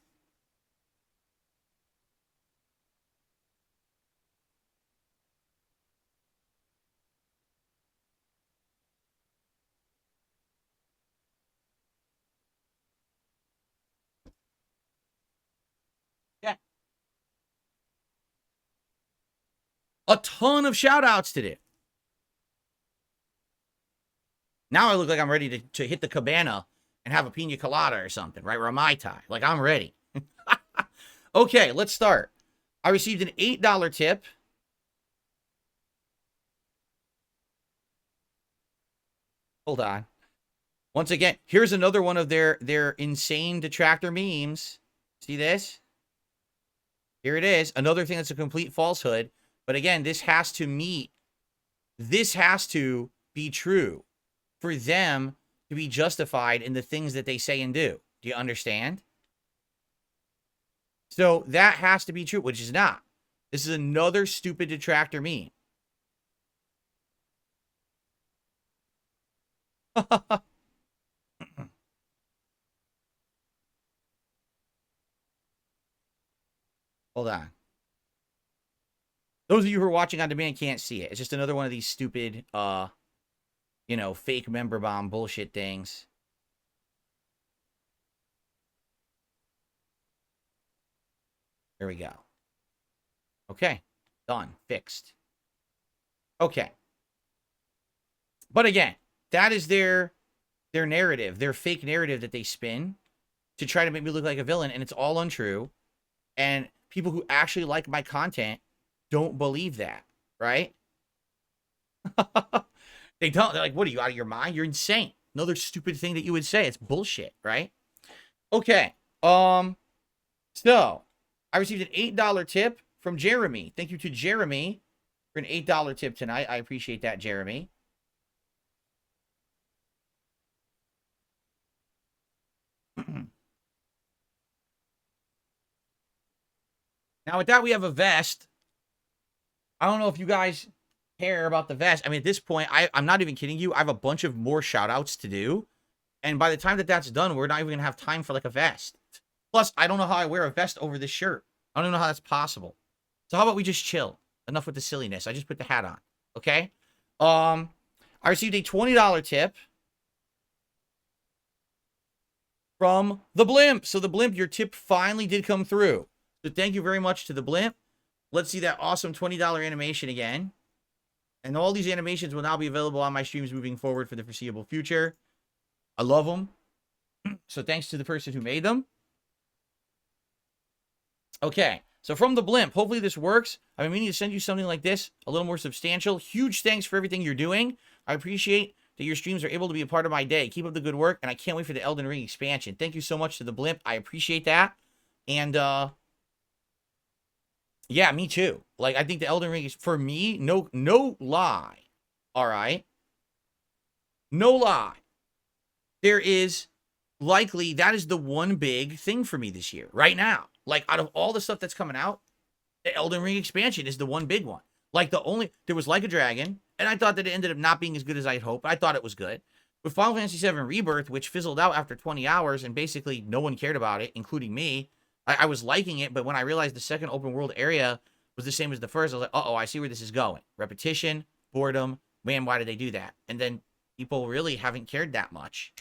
Yeah. A ton of shout-outs to do. Now I look like I'm ready to hit the cabana and have a pina colada or something, right? Or a Mai Tai. Like, I'm ready. Okay, let's start. I received an $8 tip. Hold on. Once again, here's another one of their insane detractor memes. See this? Here it is. Another thing that's a complete falsehood. But again, this has to be true for them to be justified in the things that they say and do. Do you understand? So that has to be true, which is not. This is another stupid detractor meme. Hold on. Those of you who are watching on demand can't see it. It's just another one of these stupid, fake member bomb bullshit things. There we go. Okay. Done. Fixed. Okay. But again, that is their narrative, their fake narrative that they spin to try to make me look like a villain, and it's all untrue. And people who actually like my content don't believe that, right? They don't. They're like, what are you, out of your mind? You're insane. Another stupid thing that you would say. It's bullshit, right? Okay. So I received an $8 tip from Jeremy. Thank you to Jeremy for an $8 tip tonight. I appreciate that, Jeremy. Now, with that, we have a vest. I don't know if you guys care about the vest. I mean, at this point, I'm not even kidding you. I have a bunch of more shout-outs to do. And by the time that that's done, we're not even going to have time for, like, a vest. Plus, I don't know how I wear a vest over this shirt. I don't know how that's possible. So how about we just chill? Enough with the silliness. I just put the hat on. Okay? I received a $20 tip from the Blimp. So the Blimp, your tip finally did come through. So thank you very much to the Blimp. Let's see that awesome $20 animation again. And all these animations will now be available on my streams moving forward for the foreseeable future. I love them. So thanks to the person who made them. Okay. So from the Blimp, hopefully this works. I've been meaning to send you something like this, a little more substantial. Huge thanks for everything you're doing. I appreciate that your streams are able to be a part of my day. Keep up the good work, and I can't wait for the Elden Ring expansion. Thank you so much to the Blimp. I appreciate that. And, yeah, me too. Like, I think the Elden Ring is, for me, no lie. All right? No lie. There is likely, that is the one big thing for me this year, right now. Like, out of all the stuff that's coming out, the Elden Ring expansion is the one big one. Like, there was Like a Dragon, and I thought that it ended up not being as good as I'd hoped. I thought it was good. With Final Fantasy VII Rebirth, which fizzled out after 20 hours, and basically no one cared about it, including me, I was liking it, but when I realized the second open world area was the same as the first, I was like, uh-oh, I see where this is going. Repetition, boredom, man, why did they do that? And then people really haven't cared that much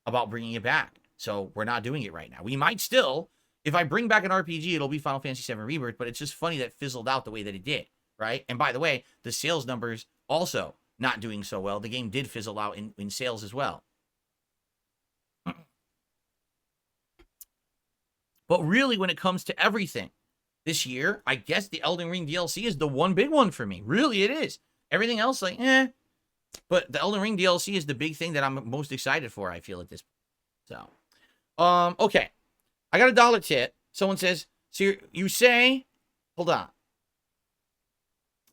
about bringing it back. So we're not doing it right now. We might still, if I bring back an RPG, it'll be Final Fantasy VII Rebirth, but it's just funny that it fizzled out the way that it did, right? And by the way, the sales numbers also not doing so well. The game did fizzle out in sales as well. But really, when it comes to everything this year, I guess the Elden Ring DLC is the one big one for me. Really, it is. Everything else, like, eh. But the Elden Ring DLC is the big thing that I'm most excited for, I feel, at this point. So, okay. I got a $1 tip. Someone says, so you say, hold on.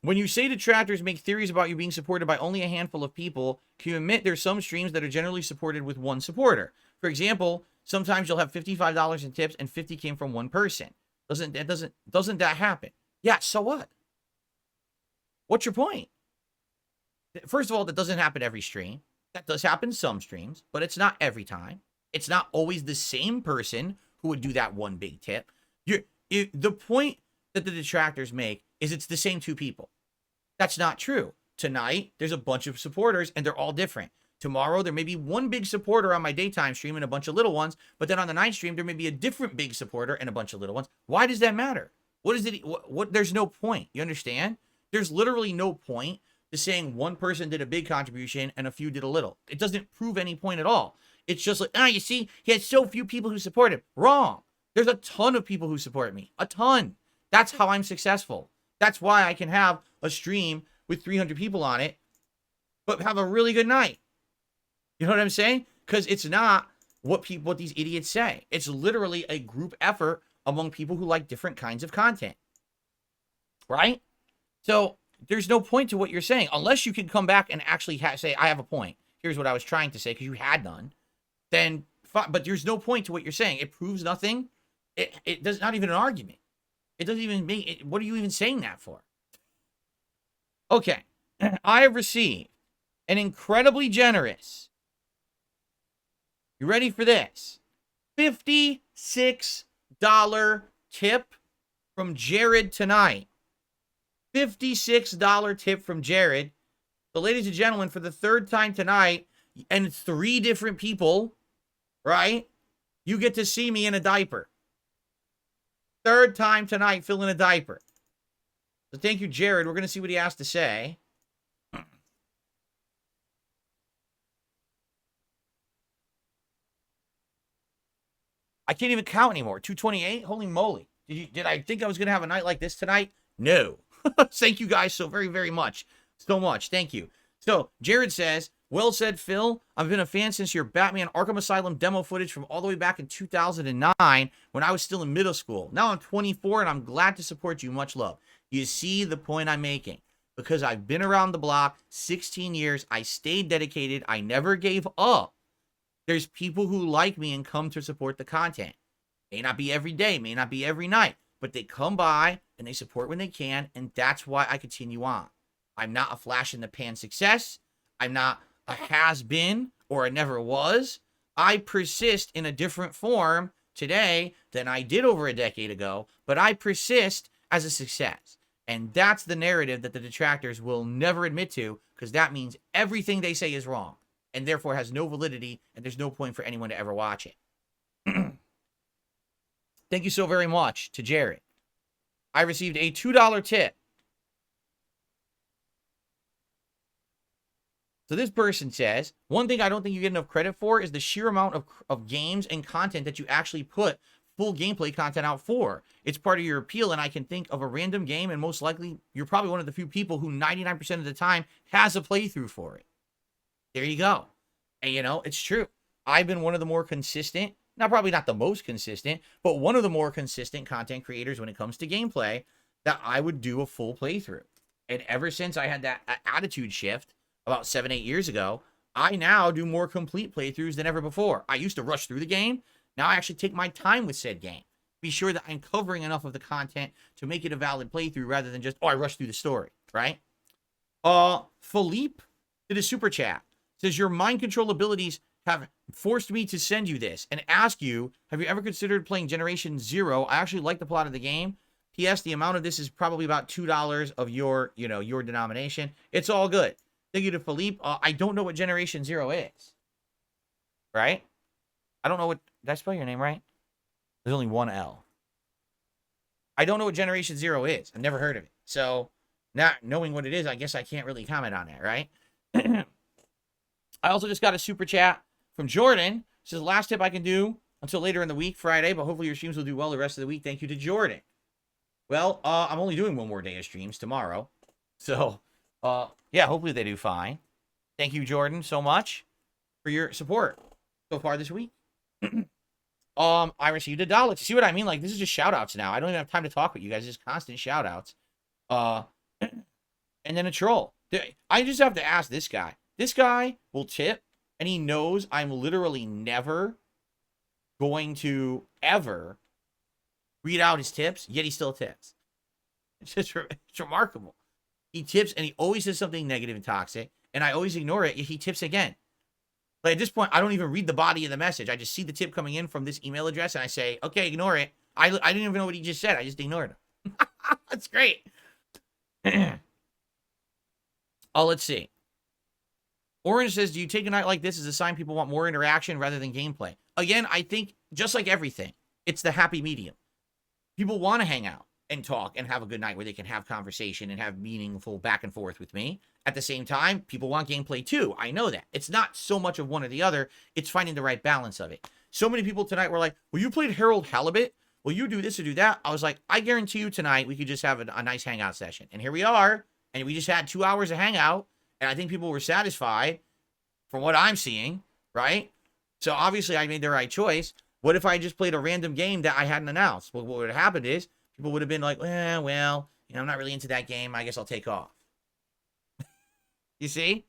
When you say detractors make theories about you being supported by only a handful of people, can you admit there's some streams that are generally supported with one supporter? For example, sometimes you'll have $55 in tips and 50 came from one person. Doesn't that happen? Yeah, so what? What's your point? First of all, that doesn't happen every stream. That does happen some streams, but it's not every time. It's not always the same person who would do that one big tip. The point that the detractors make is it's the same two people. That's not true. Tonight, there's a bunch of supporters, and they're all different. Tomorrow, there may be one big supporter on my daytime stream and a bunch of little ones, but then on the night stream, there may be a different big supporter and a bunch of little ones. Why does that matter? What is it? What? There's no point. You understand? There's literally no point to saying one person did a big contribution and a few did a little. It doesn't prove any point at all. It's just like, you see, he had so few people who support him. Wrong. There's a ton of people who support me. A ton. That's how I'm successful. That's why I can have a stream with 300 people on it, but have a really good night. You know what I'm saying? Because it's not what these idiots say. It's literally a group effort among people who like different kinds of content. Right? So there's no point to what you're saying unless you can come back and actually say, I have a point. Here's what I was trying to say, because you had none. Then, but there's no point to what you're saying. It proves nothing. It does not even an argument. It doesn't even make it. What are you even saying that for? Okay. I have received an incredibly generous You ready for this? $56 tip from Jared tonight. $56 tip from Jared. So, ladies and gentlemen, for the third time tonight, and 3 different people, right? You get to see me in a diaper. Third time tonight, filling a diaper. So thank you, Jared. We're going to see what he has to say. I can't even count anymore. 228? Holy moly. Did I think I was going to have a night like this tonight? No. Thank you guys so very, very much. So much. Thank you. So, Jared says, well said, Phil. I've been a fan since your Batman Arkham Asylum demo footage from all the way back in 2009 when I was still in middle school. Now I'm 24 and I'm glad to support you. Much love. You see the point I'm making. Because I've been around the block 16 years. I stayed dedicated. I never gave up. There's people who like me and come to support the content. May not be every day, may not be every night, but they come by and they support when they can, and that's why I continue on. I'm not a flash in the pan success. I'm not a has-been or a never was. I persist in a different form today than I did over a decade ago, but I persist as a success. And that's the narrative that the detractors will never admit to, because that means everything they say is wrong, and therefore has no validity, and there's no point for anyone to ever watch it. Thank you so very much to Jared. I received a $2 tip. So this person says, one thing I don't think you get enough credit for is the sheer amount of games and content that you actually put full gameplay content out for. It's part of your appeal, and I can think of a random game, and most likely you're probably one of the few people who 99% of the time has a playthrough for it. There you go. And, you know, it's true. I've been one of the more consistent, probably not the most consistent, but one of the more consistent content creators when it comes to gameplay that I would do a full playthrough. And ever since I had that attitude shift about 7-8 years ago, I now do more complete playthroughs than ever before. I used to rush through the game. Now I actually take my time with said game. Be sure that I'm covering enough of the content to make it a valid playthrough rather than just, I rushed through the story, right? Philippe did a super chat. Says, your mind control abilities have forced me to send you this and ask you, have you ever considered playing Generation Zero? I actually like the plot of the game. P.S. The amount of this is probably about $2 of your denomination. It's all good. Thank you to Philippe. I don't know what Generation Zero is. Right? I don't know what... Did I spell your name right? There's only one L. I don't know what Generation Zero is. I've never heard of it. So, not knowing what it is, I guess I can't really comment on that, right? I also just got a super chat from Jordan. It says, last tip I can do until later in the week, Friday, but hopefully your streams will do well the rest of the week. Thank you to Jordan. Well, I'm only doing one more day of streams tomorrow. So, yeah, hopefully they do fine. Thank you, Jordan, so much for your support so far this week. I received $1. See what I mean? Like, this is just shout-outs now. I don't even have time to talk with you guys. It's just constant shout-outs. And then a troll. I just have to ask this guy. This guy will tip, and he knows I'm literally never going to ever read out his tips, yet he still tips. It's remarkable. He tips, and he always says something negative and toxic, and I always ignore it, yet he tips again. Like, at this point, I don't even read the body of the message. I just see the tip coming in from this email address, and I say, okay, ignore it. I didn't even know what he just said. I just ignored him. That's great. Let's see. Orange says, do you take a night like this as a sign people want more interaction rather than gameplay? Again, I think, just like everything, it's the happy medium. People want to hang out and talk and have a good night where they can have conversation and have meaningful back and forth with me. At the same time, people want gameplay too. I know that. It's not so much of one or the other. It's finding the right balance of it. So many people tonight were like, well, you played Harold Halibut? Well, you do this or do that? I was like, I guarantee you tonight we could just have a nice hangout session. And here we are. And we just had 2 hours of hangout. And I think people were satisfied from what I'm seeing, right? So obviously I made the right choice. What if I just played a random game that I hadn't announced? Well, what would have happened is people would have been like, well, I'm not really into that game. I guess I'll take off. You see?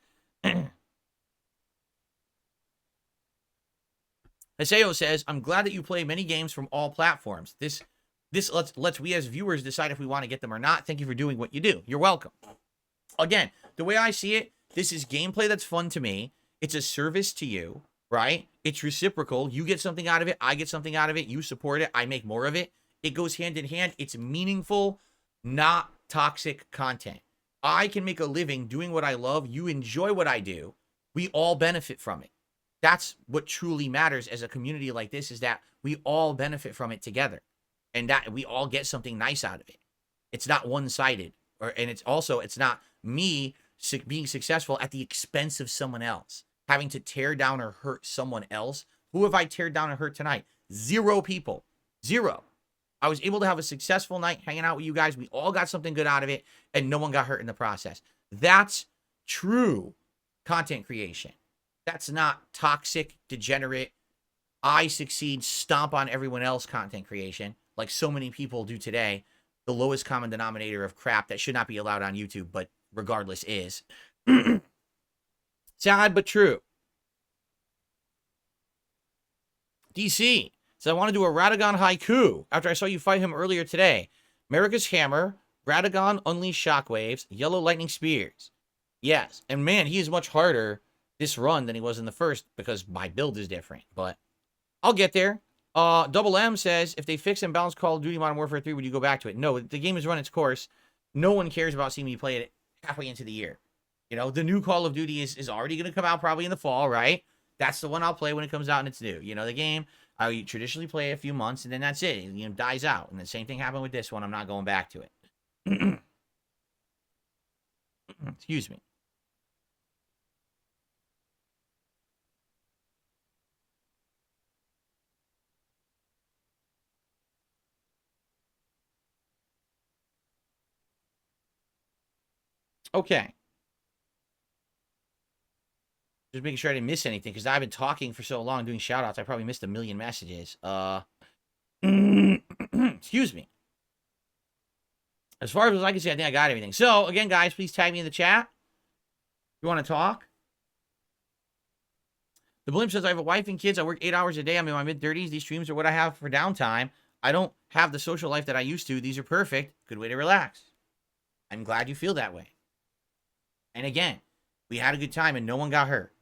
Haseo says, I'm glad that you play many games from all platforms. This lets we as viewers decide if we want to get them or not. Thank you for doing what you do. You're welcome. Again, the way I see it, this is gameplay that's fun to me. It's a service to you, right? It's reciprocal. You get something out of it. I get something out of it. You support it. I make more of it. It goes hand in hand. It's meaningful, not toxic content. I can make a living doing what I love. You enjoy what I do. We all benefit from it. That's what truly matters as a community like this, is that we all benefit from it together, and that we all get something nice out of it. It's not one-sided, and it's not me being successful at the expense of someone else, having to tear down or hurt someone else. Who have I teared down and hurt tonight? 0 people. 0. I was able to have a successful night hanging out with you guys. We all got something good out of it, and no one got hurt in the process. That's true content creation. That's not toxic, degenerate, I succeed, stomp on everyone else content creation, like so many people do today. The lowest common denominator of crap that should not be allowed on YouTube, but regardless is. Sad but true. DC says, I want to do a Radagon haiku after I saw you fight him earlier today. America's Hammer, Radagon Unleash Shockwaves, Yellow Lightning Spears. Yes, and man, he is much harder this run than he was in the first because my build is different, but I'll get there. Double M says, if they fix and balance Call of Duty Modern Warfare 3, would you go back to it? No, the game has run its course. No one cares about seeing me play it halfway into the year. You know, the new Call of Duty is already going to come out probably in the fall, right? That's the one I'll play when it comes out and it's new. You know, the game, I traditionally play a few months and then that's it. You know, dies out. And the same thing happened with this one. I'm not going back to it. Excuse me. Okay. Just making sure I didn't miss anything because I've been talking for so long doing shout outs. I probably missed a million messages. Excuse me. As far as I can see, I think I got everything. So, again, guys, please tag me in the chat if you want to talk. The Blimp says, I have a wife and kids. I work 8 hours a day. I'm in my mid-30s. These streams are what I have for downtime. I don't have the social life that I used to. These are perfect. Good way to relax. I'm glad you feel that way. And again, we had a good time and no one got hurt,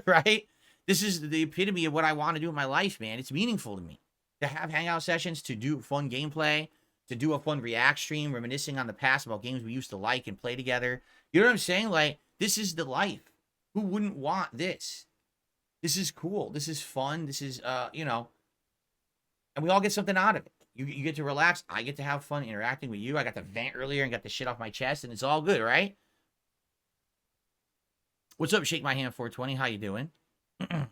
right? This is the epitome of what I want to do in my life, man. It's meaningful to me to have hangout sessions, to do fun gameplay, to do a fun react stream, reminiscing on the past about games we used to like and play together. You know what I'm saying? Like, this is the life. Who wouldn't want this? This is cool. This is fun. This is, you know, and we all get something out of it. You get to relax. I get to have fun interacting with you. I got to vent earlier and got the shit off my chest, and it's all good, right? What's up, Shake My Hand 420? How you doing? I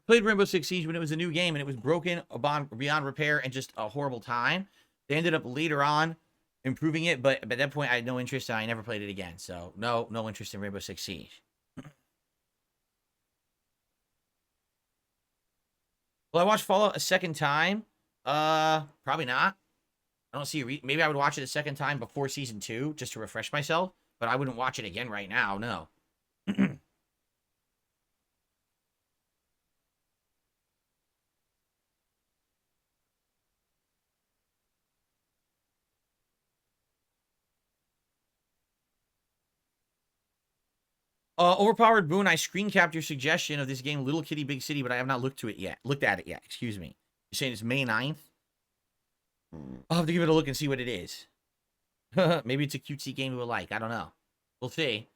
played Rainbow Six Siege when it was a new game, and it was broken beyond repair and just a horrible time. They ended up later on improving it, but at that point, I had no interest, and I never played it again. So, no interest in Rainbow Six Siege. Will I watch Fallout a second time? Probably not. I don't see maybe I would watch it a second time before season 2 just to refresh myself, but I wouldn't watch it again right now. No. Overpowered Boon, I screen capped your suggestion of this game, Little Kitty Big City, but I have not looked at it yet. Excuse me. You're saying it's May 9th? I'll have to give it a look and see what it is. Maybe it's a cutesy game we will like. I don't know. We'll see.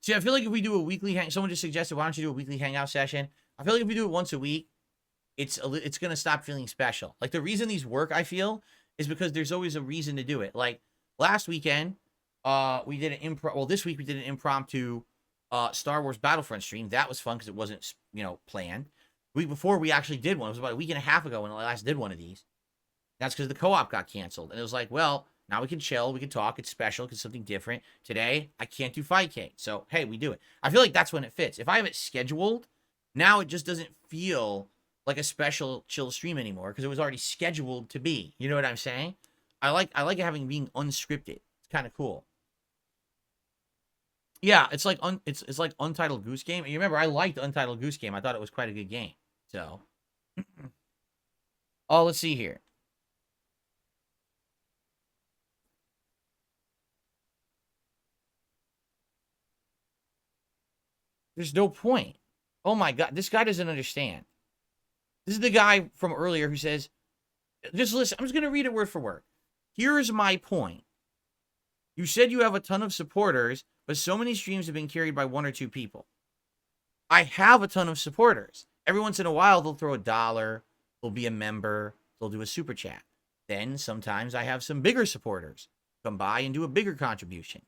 See, I feel like if we do a weekly someone just suggested, why don't you do a weekly hangout session? I feel like if we do it once a week, it's going to stop feeling special. Like, the reason these work, I feel, is because there's always a reason to do it. Like, last weekend, we did this week we did an impromptu Star Wars Battlefront stream. That was fun because it wasn't, you know, planned. The week before, we actually did one. It was about a week and a half ago when I last did one of these. That's because the co-op got canceled. And it was like, well, now we can chill. We can talk. It's special because something different. Today, I can't do 5K. So, hey, we do it. I feel like that's when it fits. If I have it scheduled, now it just doesn't feel like a special chill stream anymore because it was already scheduled to be. You know what I'm saying? I like being unscripted. It's kind of cool. Yeah, it's like it's like Untitled Goose Game. And you remember, I liked Untitled Goose Game. I thought it was quite a good game. So, oh, let's see here. There's no point. Oh my God, this guy doesn't understand. This is the guy from earlier who says, just listen, I'm just going to read it word for word. Here's my point. You said you have a ton of supporters, but so many streams have been carried by 1 or 2 people. I have a ton of supporters. Every once in a while, they'll throw $1, they'll be a member, they'll do a super chat. Then sometimes I have some bigger supporters come by and do a bigger contribution.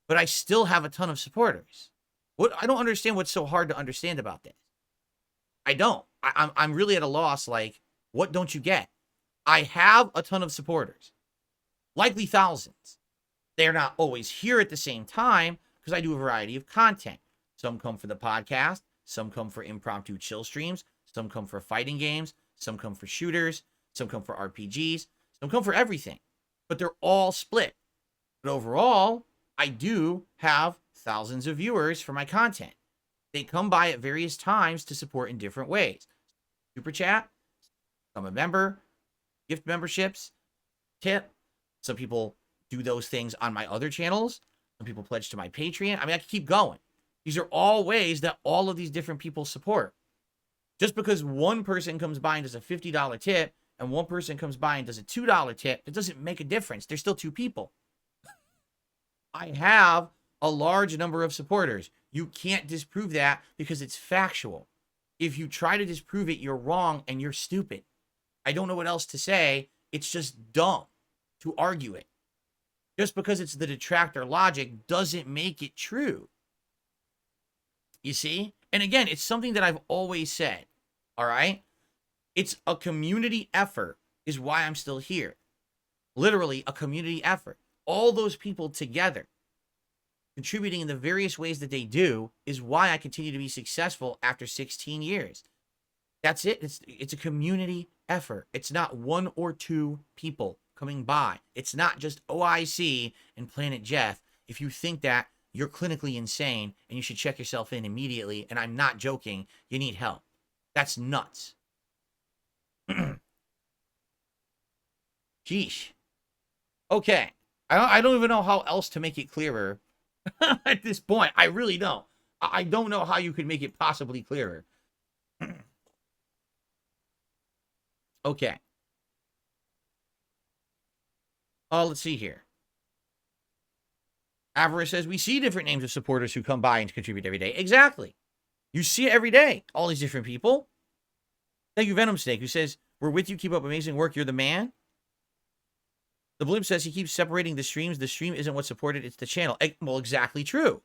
But I still have a ton of supporters. I don't understand what's so hard to understand about this. I don't. I'm really at a loss. Like, what don't you get? I have a ton of supporters, likely thousands. They're not always here at the same time because I do a variety of content. Some come for the podcast. Some come for impromptu chill streams. Some come for fighting games. Some come for shooters. Some come for RPGs. Some come for everything. But they're all split. But overall, I do have thousands of viewers for my content. They come by at various times to support in different ways. Super chat, become a member, gift memberships, tip. Some people do those things on my other channels. Some people pledge to my Patreon. I mean, I can keep going. These are all ways that all of these different people support. Just because one person comes by and does a $50 tip and one person comes by and does a $2 tip, it doesn't make a difference. They're still 2 people. I have a large number of supporters. You can't disprove that because it's factual. If you try to disprove it, you're wrong and you're stupid. I don't know what else to say. It's just dumb to argue it. Just because it's the detractor logic doesn't make it true. You see? And again, it's something that I've always said. All right? It's a community effort is why I'm still here. Literally a community effort. All those people together contributing in the various ways that they do is why I continue to be successful after 16 years. That's it. It's a community effort. It's not 1 or 2 people coming by. It's not just OIC and Planet Jeff. If you think that, you're clinically insane and you should check yourself in immediately. And I'm not joking. You need help. That's nuts. Sheesh. Okay. I don't even know how else to make it clearer at this point. I really don't. I don't know how you could make it possibly clearer. Okay. Let's see here. Avarice says, we see different names of supporters who come by and contribute every day. Exactly. You see it every day. All these different people. Thank you, Venom Snake, who says, we're with you. Keep up amazing work. You're the man. The Blimp says he keeps separating the streams. The stream isn't what's supported. It's the channel. Well, exactly true.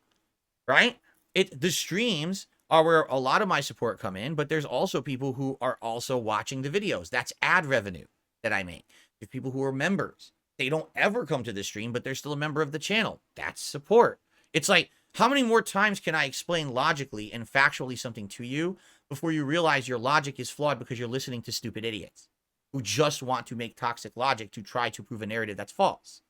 Right? The streams are where a lot of my support come in, but there's also people who are also watching the videos. That's ad revenue that I make. There's people who are members. They don't ever come to the stream, but they're still a member of the channel. That's support. It's like, how many more times can I explain logically and factually something to you before you realize your logic is flawed because you're listening to stupid idiots who just want to make toxic logic to try to prove a narrative that's false?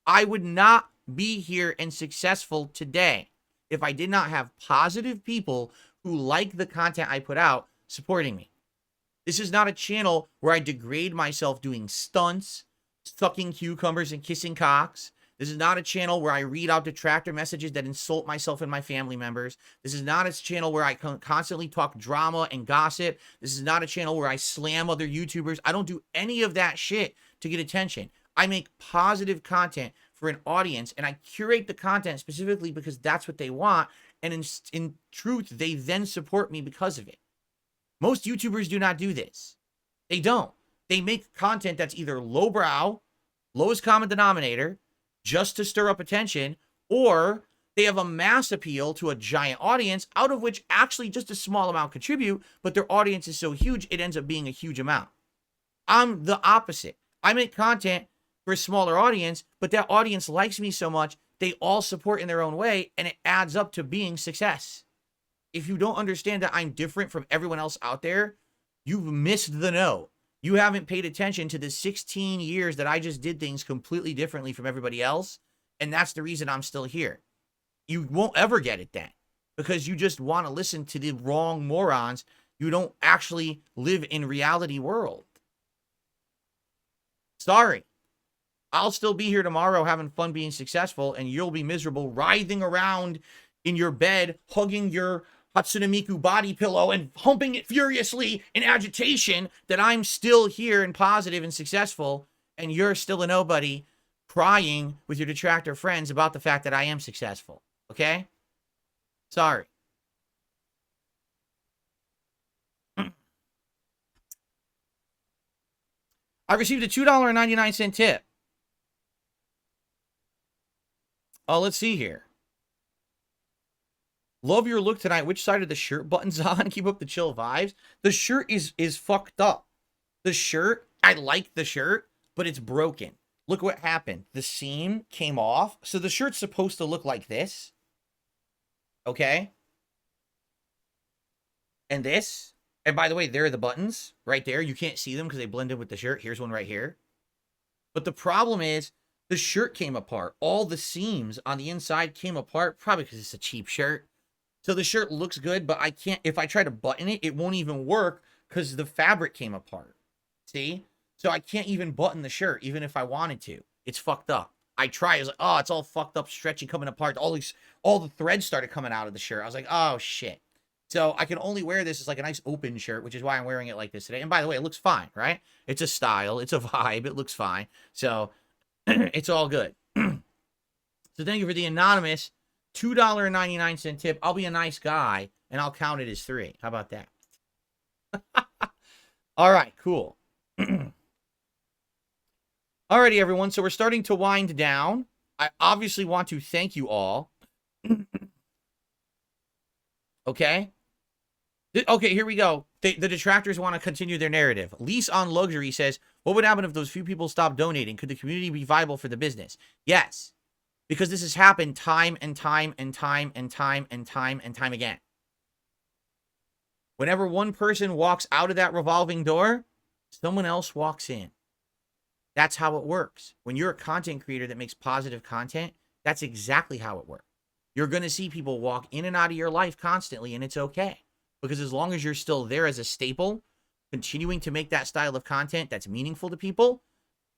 I would not be here and successful today if I did not have positive people who like the content I put out supporting me. This is not a channel where I degrade myself doing stunts, sucking cucumbers and kissing cocks. This is not a channel where I read out detractor messages that insult myself and my family members. This is not a channel where I constantly talk drama and gossip. This is not a channel where I slam other YouTubers. I don't do any of that shit to get attention. I make positive content for an audience, and I curate the content specifically because that's what they want. And in truth, they then support me because of it. Most YouTubers do not do this. They don't. They make content that's either lowbrow, lowest common denominator, just to stir up attention, or they have a mass appeal to a giant audience, out of which actually just a small amount contribute, but their audience is so huge, it ends up being a huge amount. I'm the opposite. I make content for a smaller audience, but that audience likes me so much, they all support in their own way, and it adds up to being success. If you don't understand that I'm different from everyone else out there, you've missed the note. You haven't paid attention to the 16 years that I just did things completely differently from everybody else. And that's the reason I'm still here. You won't ever get it then because you just want to listen to the wrong morons. You don't actually live in reality world. Sorry. I'll still be here tomorrow having fun being successful, and you'll be miserable writhing around in your bed, hugging your Hatsune Miku body pillow and humping it furiously in agitation that I'm still here and positive and successful, and you're still a nobody crying with your detractor friends about the fact that I am successful. Okay? Sorry. I received a $2.99 tip. Oh, let's see here. Love your look tonight. Which side of the shirt buttons on? Keep up the chill vibes. The shirt is fucked up. The shirt, I like the shirt, but it's broken. Look what happened. The seam came off. So the shirt's supposed to look like this. Okay? And this. And by the way, there are the buttons right there. You can't see them because they blend in with the shirt. Here's one right here. But the problem is the shirt came apart. All the seams on the inside came apart, probably because it's a cheap shirt. So the shirt looks good, but I can't, if I try to button it, it won't even work because the fabric came apart. See? So I can't even button the shirt, even if I wanted to. It's fucked up. I tried. I was like, oh, it's all fucked up, stretchy, coming apart. All the threads started coming out of the shirt. I was like, oh, shit. So I can only wear this as like a nice open shirt, which is why I'm wearing it like this today. And by the way, it looks fine, right? It's a style. It's a vibe. It looks fine. So it's all good. So thank you for the anonymous $2.99 tip. I'll be a nice guy, and I'll count it as 3. How about that? All right, cool. Alrighty, everyone. So we're starting to wind down. I obviously want to thank you all. Okay? Okay, here we go. The detractors want to continue their narrative. Lease on Luxury says, what would happen if those few people stopped donating? Could the community be viable for the business? Yes. Because this has happened time and time and time and time and time and time again. Whenever one person walks out of that revolving door, someone else walks in. That's how it works. When you're a content creator that makes positive content, that's exactly how it works. You're going to see people walk in and out of your life constantly, and it's okay. Because as long as you're still there as a staple, continuing to make that style of content that's meaningful to people,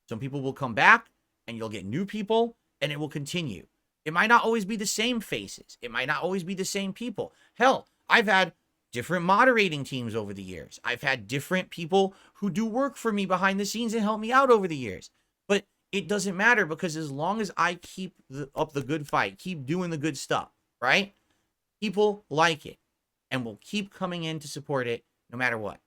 some people will come back, and you'll get new people, and it will continue. It might not always be the same faces. It might not always be the same people. Hell, I've had different moderating teams over the years. I've had different people who do work for me behind the scenes and help me out over the years. But it doesn't matter, because as long as I keep up the good fight, keep doing the good stuff, right? People like it and will keep coming in to support it no matter what.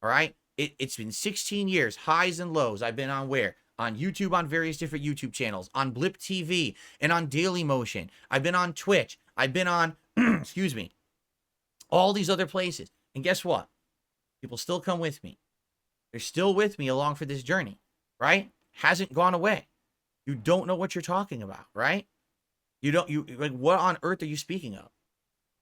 All right? It's been 16 years, highs and lows. I've been on where? On YouTube, on various different YouTube channels, on Blip TV, and on Daily Motion. I've been on Twitch. I've been on, excuse me, all these other places. And guess what? People still come with me. They're still with me along for this journey, right? Hasn't gone away. You don't know what you're talking about, right? Like, what on earth are you speaking of?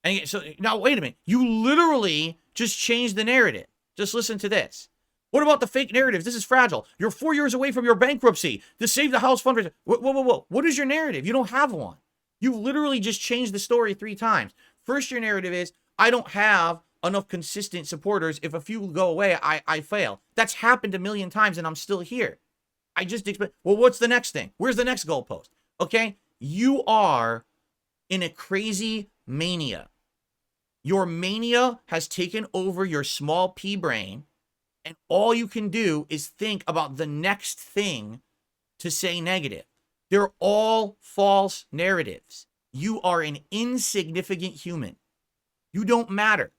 And so, now, wait a minute. You literally just changed the narrative. Just listen to this. What about the fake narratives? This is fragile. You're 4 years away from your bankruptcy. The Save the House fundraiser. Whoa. What is your narrative? You don't have one. You literally just changed the story 3 times. First, your narrative is, I don't have enough consistent supporters. If a few go away, I fail. That's happened a million times, and I'm still here. I just expect, well, what's the next thing? Where's the next goalpost? Okay? You are in a crazy mania. Your mania has taken over your small p brain, and all you can do is think about the next thing to say negative. They're all false narratives. You are an insignificant human. You don't matter.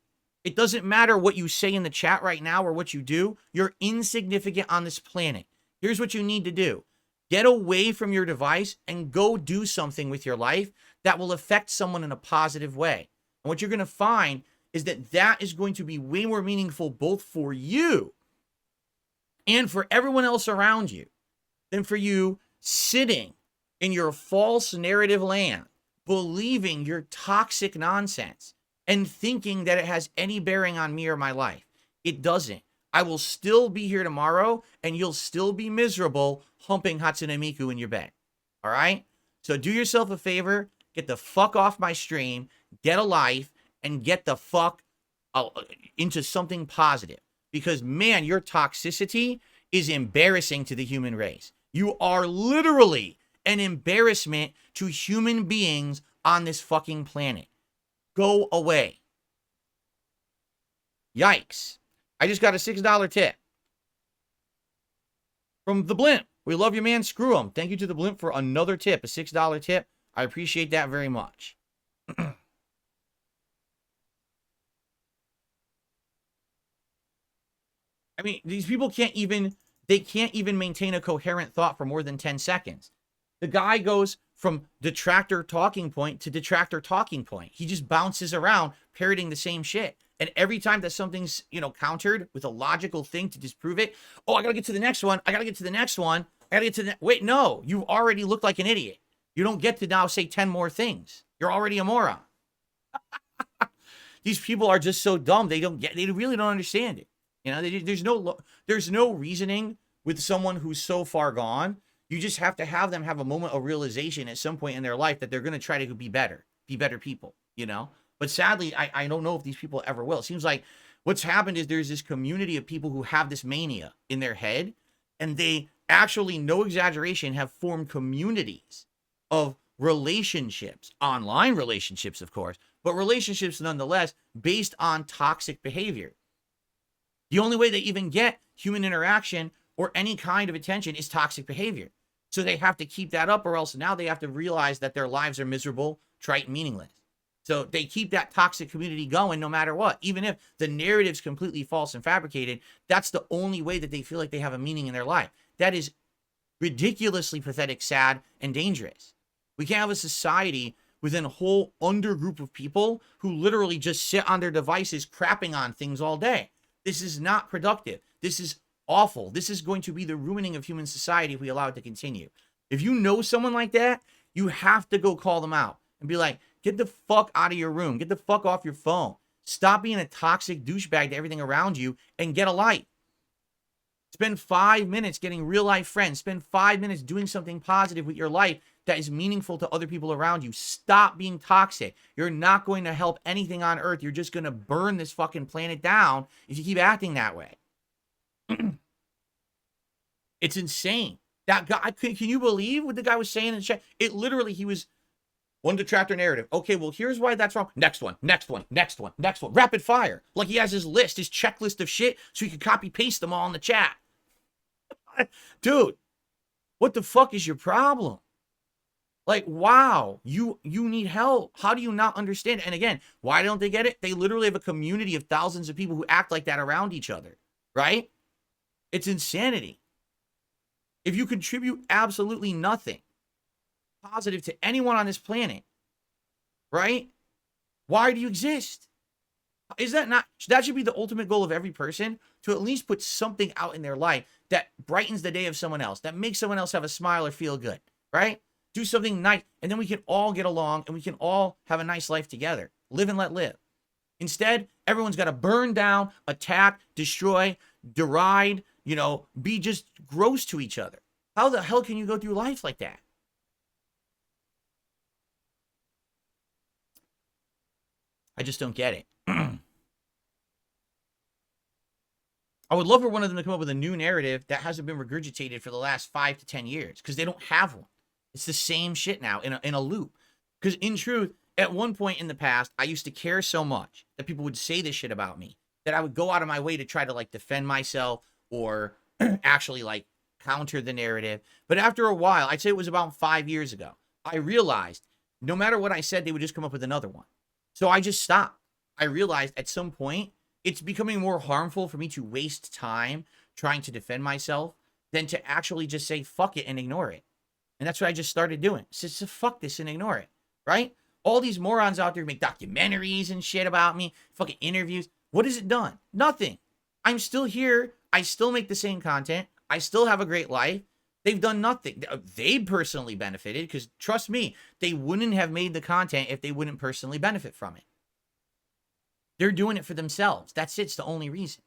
It doesn't matter what you say in the chat right now or what you do. You're insignificant on this planet. Here's what you need to do. Get away from your device and go do something with your life that will affect someone in a positive way. And what you're going to find is that that is going to be way more meaningful both for you and for everyone else around you than for you sitting in your false narrative land, believing your toxic nonsense and thinking that it has any bearing on me or my life. It doesn't. I will still be here tomorrow, and you'll still be miserable humping Hatsune Miku in your bed. All right? So do yourself a favor, get the fuck off my stream, get a life, and get the fuck into something positive. Because, man, your toxicity is embarrassing to the human race. You are literally an embarrassment to human beings on this fucking planet. Go away. Yikes. I just got a $6 tip from the Blimp. We love you, man. Screw him. Thank you to the Blimp for another tip, a $6 tip. I appreciate that very much. I mean, these people can't even maintain a coherent thought for more than 10 seconds. The guy goes from detractor talking point to detractor talking point. He just bounces around parroting the same shit. And every time that something's, countered with a logical thing to disprove it, oh, I got to get to the next one. I got to get to the next one. I got to get to the wait, no, you already look like an idiot. You don't get to now say 10 more things. You're already a moron. These people are just so dumb. They really don't understand it. There's no reasoning with someone who's so far gone. You just have to have them have a moment of realization at some point in their life that they're going to try to be better people, But sadly, I don't know if these people ever will. It seems like what's happened is there's this community of people who have this mania in their head, and they actually, no exaggeration, have formed communities of relationships, online relationships, of course, but relationships nonetheless, based on toxic behavior. The only way they even get human interaction or any kind of attention is toxic behavior. So they have to keep that up, or else now they have to realize that their lives are miserable, trite, and meaningless. So they keep that toxic community going no matter what. Even if the narrative's completely false and fabricated, that's the only way that they feel like they have a meaning in their life. That is ridiculously pathetic, sad, and dangerous. We can't have a society within a whole undergroup of people who literally just sit on their devices crapping on things all day. This is not productive. This is awful. This is going to be the ruining of human society if we allow it to continue. If you know someone like that, you have to go call them out and be like, get the fuck out of your room. Get the fuck off your phone. Stop being a toxic douchebag to everything around you and get a life. Spend 5 minutes getting real life friends. Spend 5 minutes doing something positive with your life that is meaningful to other people around you. Stop being toxic. You're not going to help anything on earth. You're just going to burn this fucking planet down if you keep acting that way. It's insane. That guy, can you believe what the guy was saying in the chat? It literally, he was one detractor narrative. Okay, well, here's why that's wrong. Next one. Rapid fire. Like he has his list, his checklist of shit, so he can copy paste them all in the chat. Dude, what the fuck is your problem? Like, wow, you need help. How do you not understand it? And again, why don't they get it? They literally have a community of thousands of people who act like that around each other, right? It's insanity. If you contribute absolutely nothing positive to anyone on this planet, right? Why do you exist? Is that not, that should be the ultimate goal of every person, to at least put something out in their life that brightens the day of someone else, that makes someone else have a smile or feel good, right? Do something nice, and then we can all get along and we can all have a nice life together. Live and let live. Instead, everyone's got to burn down, attack, destroy, deride, be just gross to each other. How the hell can you go through life like that? I just don't get it. I would love for one of them to come up with a new narrative that hasn't been regurgitated for the last 5 to 10 years, because they don't have one. It's the same shit now in a loop. Because in truth, at one point in the past, I used to care so much that people would say this shit about me that I would go out of my way to try to defend myself or actually counter the narrative. But after a while, I'd say it was about 5 years ago, I realized no matter what I said, they would just come up with another one. So I just stopped. I realized at some point, it's becoming more harmful for me to waste time trying to defend myself than to actually just say fuck it and ignore it. And that's what I just started doing. So fuck this and ignore it, right? All these morons out there make documentaries and shit about me, fucking interviews. What has it done? Nothing. I'm still here. I still make the same content. I still have a great life. They've done nothing. They personally benefited because, trust me, they wouldn't have made the content if they wouldn't personally benefit from it. They're doing it for themselves. That's it. It's the only reason.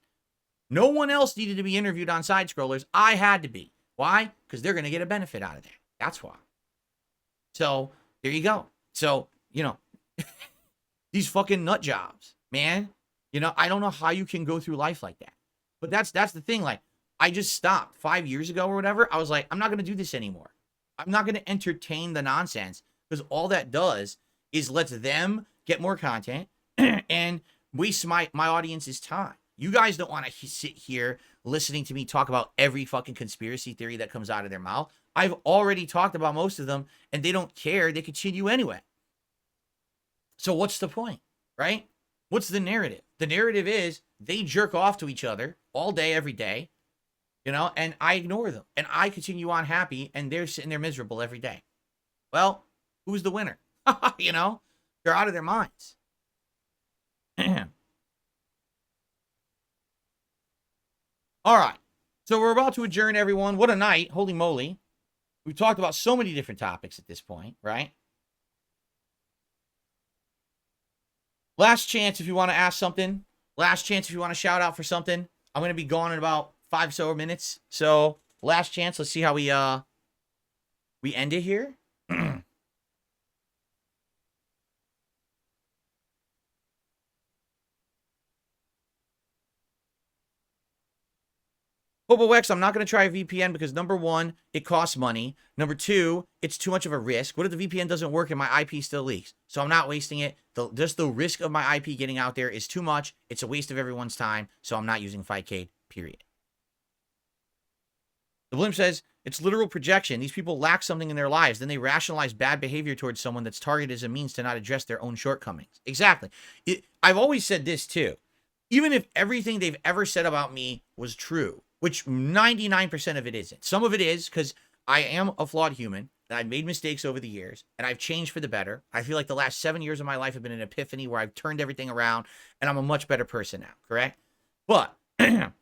No one else needed to be interviewed on Side Scrollers. I had to be. Why? Because they're going to get a benefit out of that. That's why. So, there you go. So, these fucking nut jobs, man. I don't know how you can go through life like that. But that's the thing. I just stopped 5 years ago or whatever. I was like, I'm not going to do this anymore. I'm not going to entertain the nonsense, because all that does is lets them get more content and waste my audience's time. You guys don't want to sit here listening to me talk about every fucking conspiracy theory that comes out of their mouth. I've already talked about most of them, and they don't care. They continue anyway. So what's the point, right? What's the narrative? The narrative is they jerk off to each other all day, every day, you know, and I ignore them. And I continue on happy, and they're sitting there miserable every day. Well, who's the winner? You know, they're out of their minds. All right. So we're about to adjourn, everyone. What a night. Holy moly. We've talked about so many different topics at this point, right? Last chance if you want to ask something. Last chance if you want to shout out for something. I'm going to be gone in about 5 so minutes. So last chance. Let's see how we end it here. Hobowex, I'm not going to try a VPN because number one, it costs money. Number two, it's too much of a risk. What if the VPN doesn't work and my IP still leaks? So I'm not wasting it. Just the risk of my IP getting out there is too much. It's a waste of everyone's time. So I'm not using Fightcade, period. The Blimp says, it's literal projection. These people lack something in their lives. Then they rationalize bad behavior towards someone that's targeted as a means to not address their own shortcomings. Exactly. I've always said this too. Even if everything they've ever said about me was true, which 99% of it isn't. Some of it is because I am a flawed human, and I've made mistakes over the years, and I've changed for the better. I feel like the last 7 years of my life have been an epiphany where I've turned everything around, and I'm a much better person now, correct? But even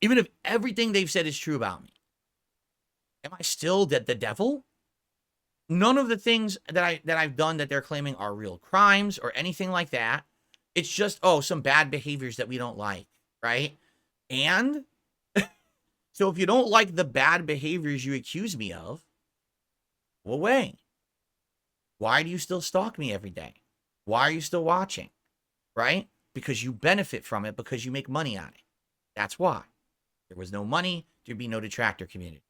if everything they've said is true about me, am I still the devil? None of the things that I've done that they're claiming are real crimes or anything like that. It's just, some bad behaviors that we don't like, right? And so if you don't like the bad behaviors you accuse me of, go away. Why do you still stalk me every day? Why are you still watching? Right? Because you benefit from it because you make money on it. That's why. If there was no money, there'd be no detractor community.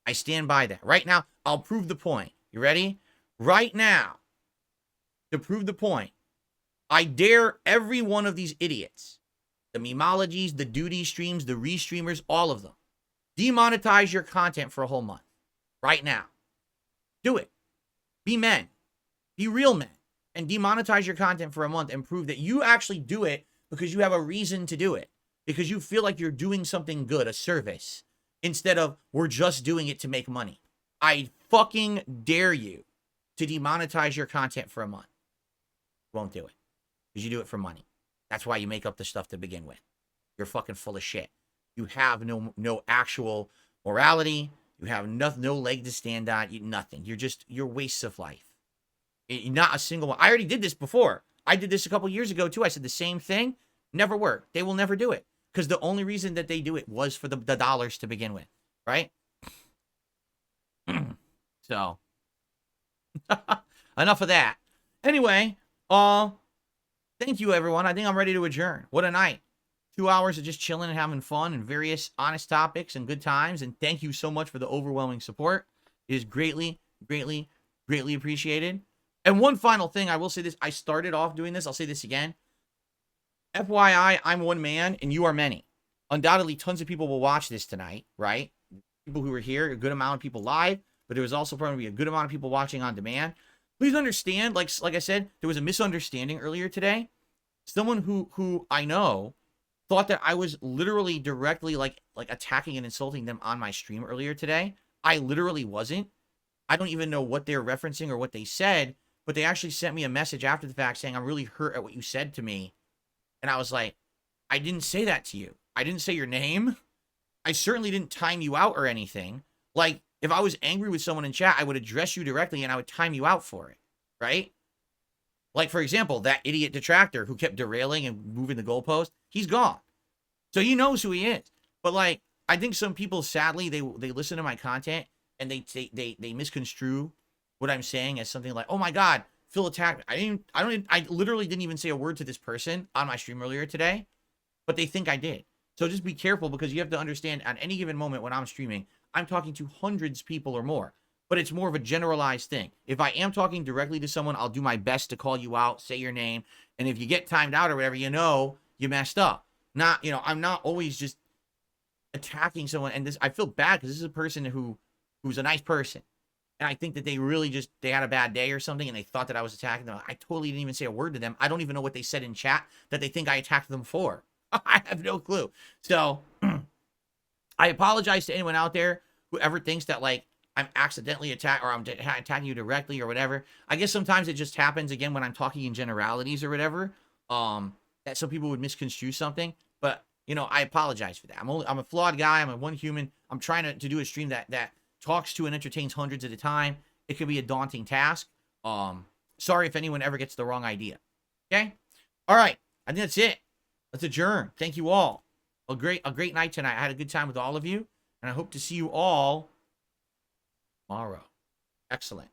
I stand by that. Right now, I'll prove the point. You ready? Right now, to prove the point, I dare every one of these idiots, the memologies, the duty streams, the restreamers, all of them, demonetize your content for a whole month. Right now. Do it. Be men. Be real men. And demonetize your content for a month and prove that you actually do it because you have a reason to do it. Because you feel like you're doing something good, a service, instead of we're just doing it to make money. I fucking dare you to demonetize your content for a month. Won't do it. Because you do it for money. That's why you make up the stuff to begin with. You're fucking full of shit. You have no actual morality. You have no leg to stand on. Nothing. You're wastes of life. Not a single one. I already did this before. I did this a couple years ago too. I said the same thing. Never worked. They will never do it. Because the only reason that they do it was for the dollars to begin with. Right? So. Enough of that. Anyway, thank you everyone. I think I'm ready to adjourn. What a night. 2 hours of just chilling and having fun and various honest topics and good times. And thank you so much for the overwhelming support. It is greatly, greatly, greatly appreciated. And one final thing, I will say this. I started off doing this. I'll say this again. FYI, I'm one man and you are many. Undoubtedly, tons of people will watch this tonight, right? People who are here, a good amount of people live, but there was also probably be a good amount of people watching on demand. Please understand, like I said, there was a misunderstanding earlier today. Someone who I know thought that I was literally directly like attacking and insulting them on my stream earlier today. I literally wasn't. I don't even know what they're referencing or what they said, but they actually sent me a message after the fact saying, I'm really hurt at what you said to me. And I was like, I didn't say that to you. I didn't say your name. I certainly didn't time you out or anything. Like, if I was angry with someone in chat, I would address you directly and I would time you out for it, right? Like, for example, that idiot Detractor who kept derailing and moving the goalpost, he's gone. So he knows who he is. But, like, I think some people, sadly, they listen to my content and they misconstrue what I'm saying as something like, oh my God, Phil attacked me. I literally didn't even say a word to this person on my stream earlier today, but they think I did. So just be careful because you have to understand at any given moment when I'm streaming, I'm talking to hundreds of people or more, but it's more of a generalized thing. If I am talking directly to someone, I'll do my best to call you out, say your name. And if you get timed out or whatever, you know, you messed up. Not, I'm not always just attacking someone. And this, I feel bad because this is a person who's a nice person. And I think that they really they had a bad day or something and they thought that I was attacking them. I totally didn't even say a word to them. I don't even know what they said in chat that they think I attacked them for. I have no clue. So I apologize to anyone out there who ever thinks that, like, I'm accidentally attacked or I'm attacking you directly or whatever. I guess sometimes it just happens, again, when I'm talking in generalities or whatever, that some people would misconstrue something. But, I apologize for that. I'm a flawed guy. I'm a one human. I'm trying to do a stream that talks to and entertains hundreds at a time. It can be a daunting task. Sorry if anyone ever gets the wrong idea. Okay? All right. I think that's it. Let's adjourn. Thank you all. A great night tonight. I had a good time with all of you, and I hope to see you all tomorrow. Excellent.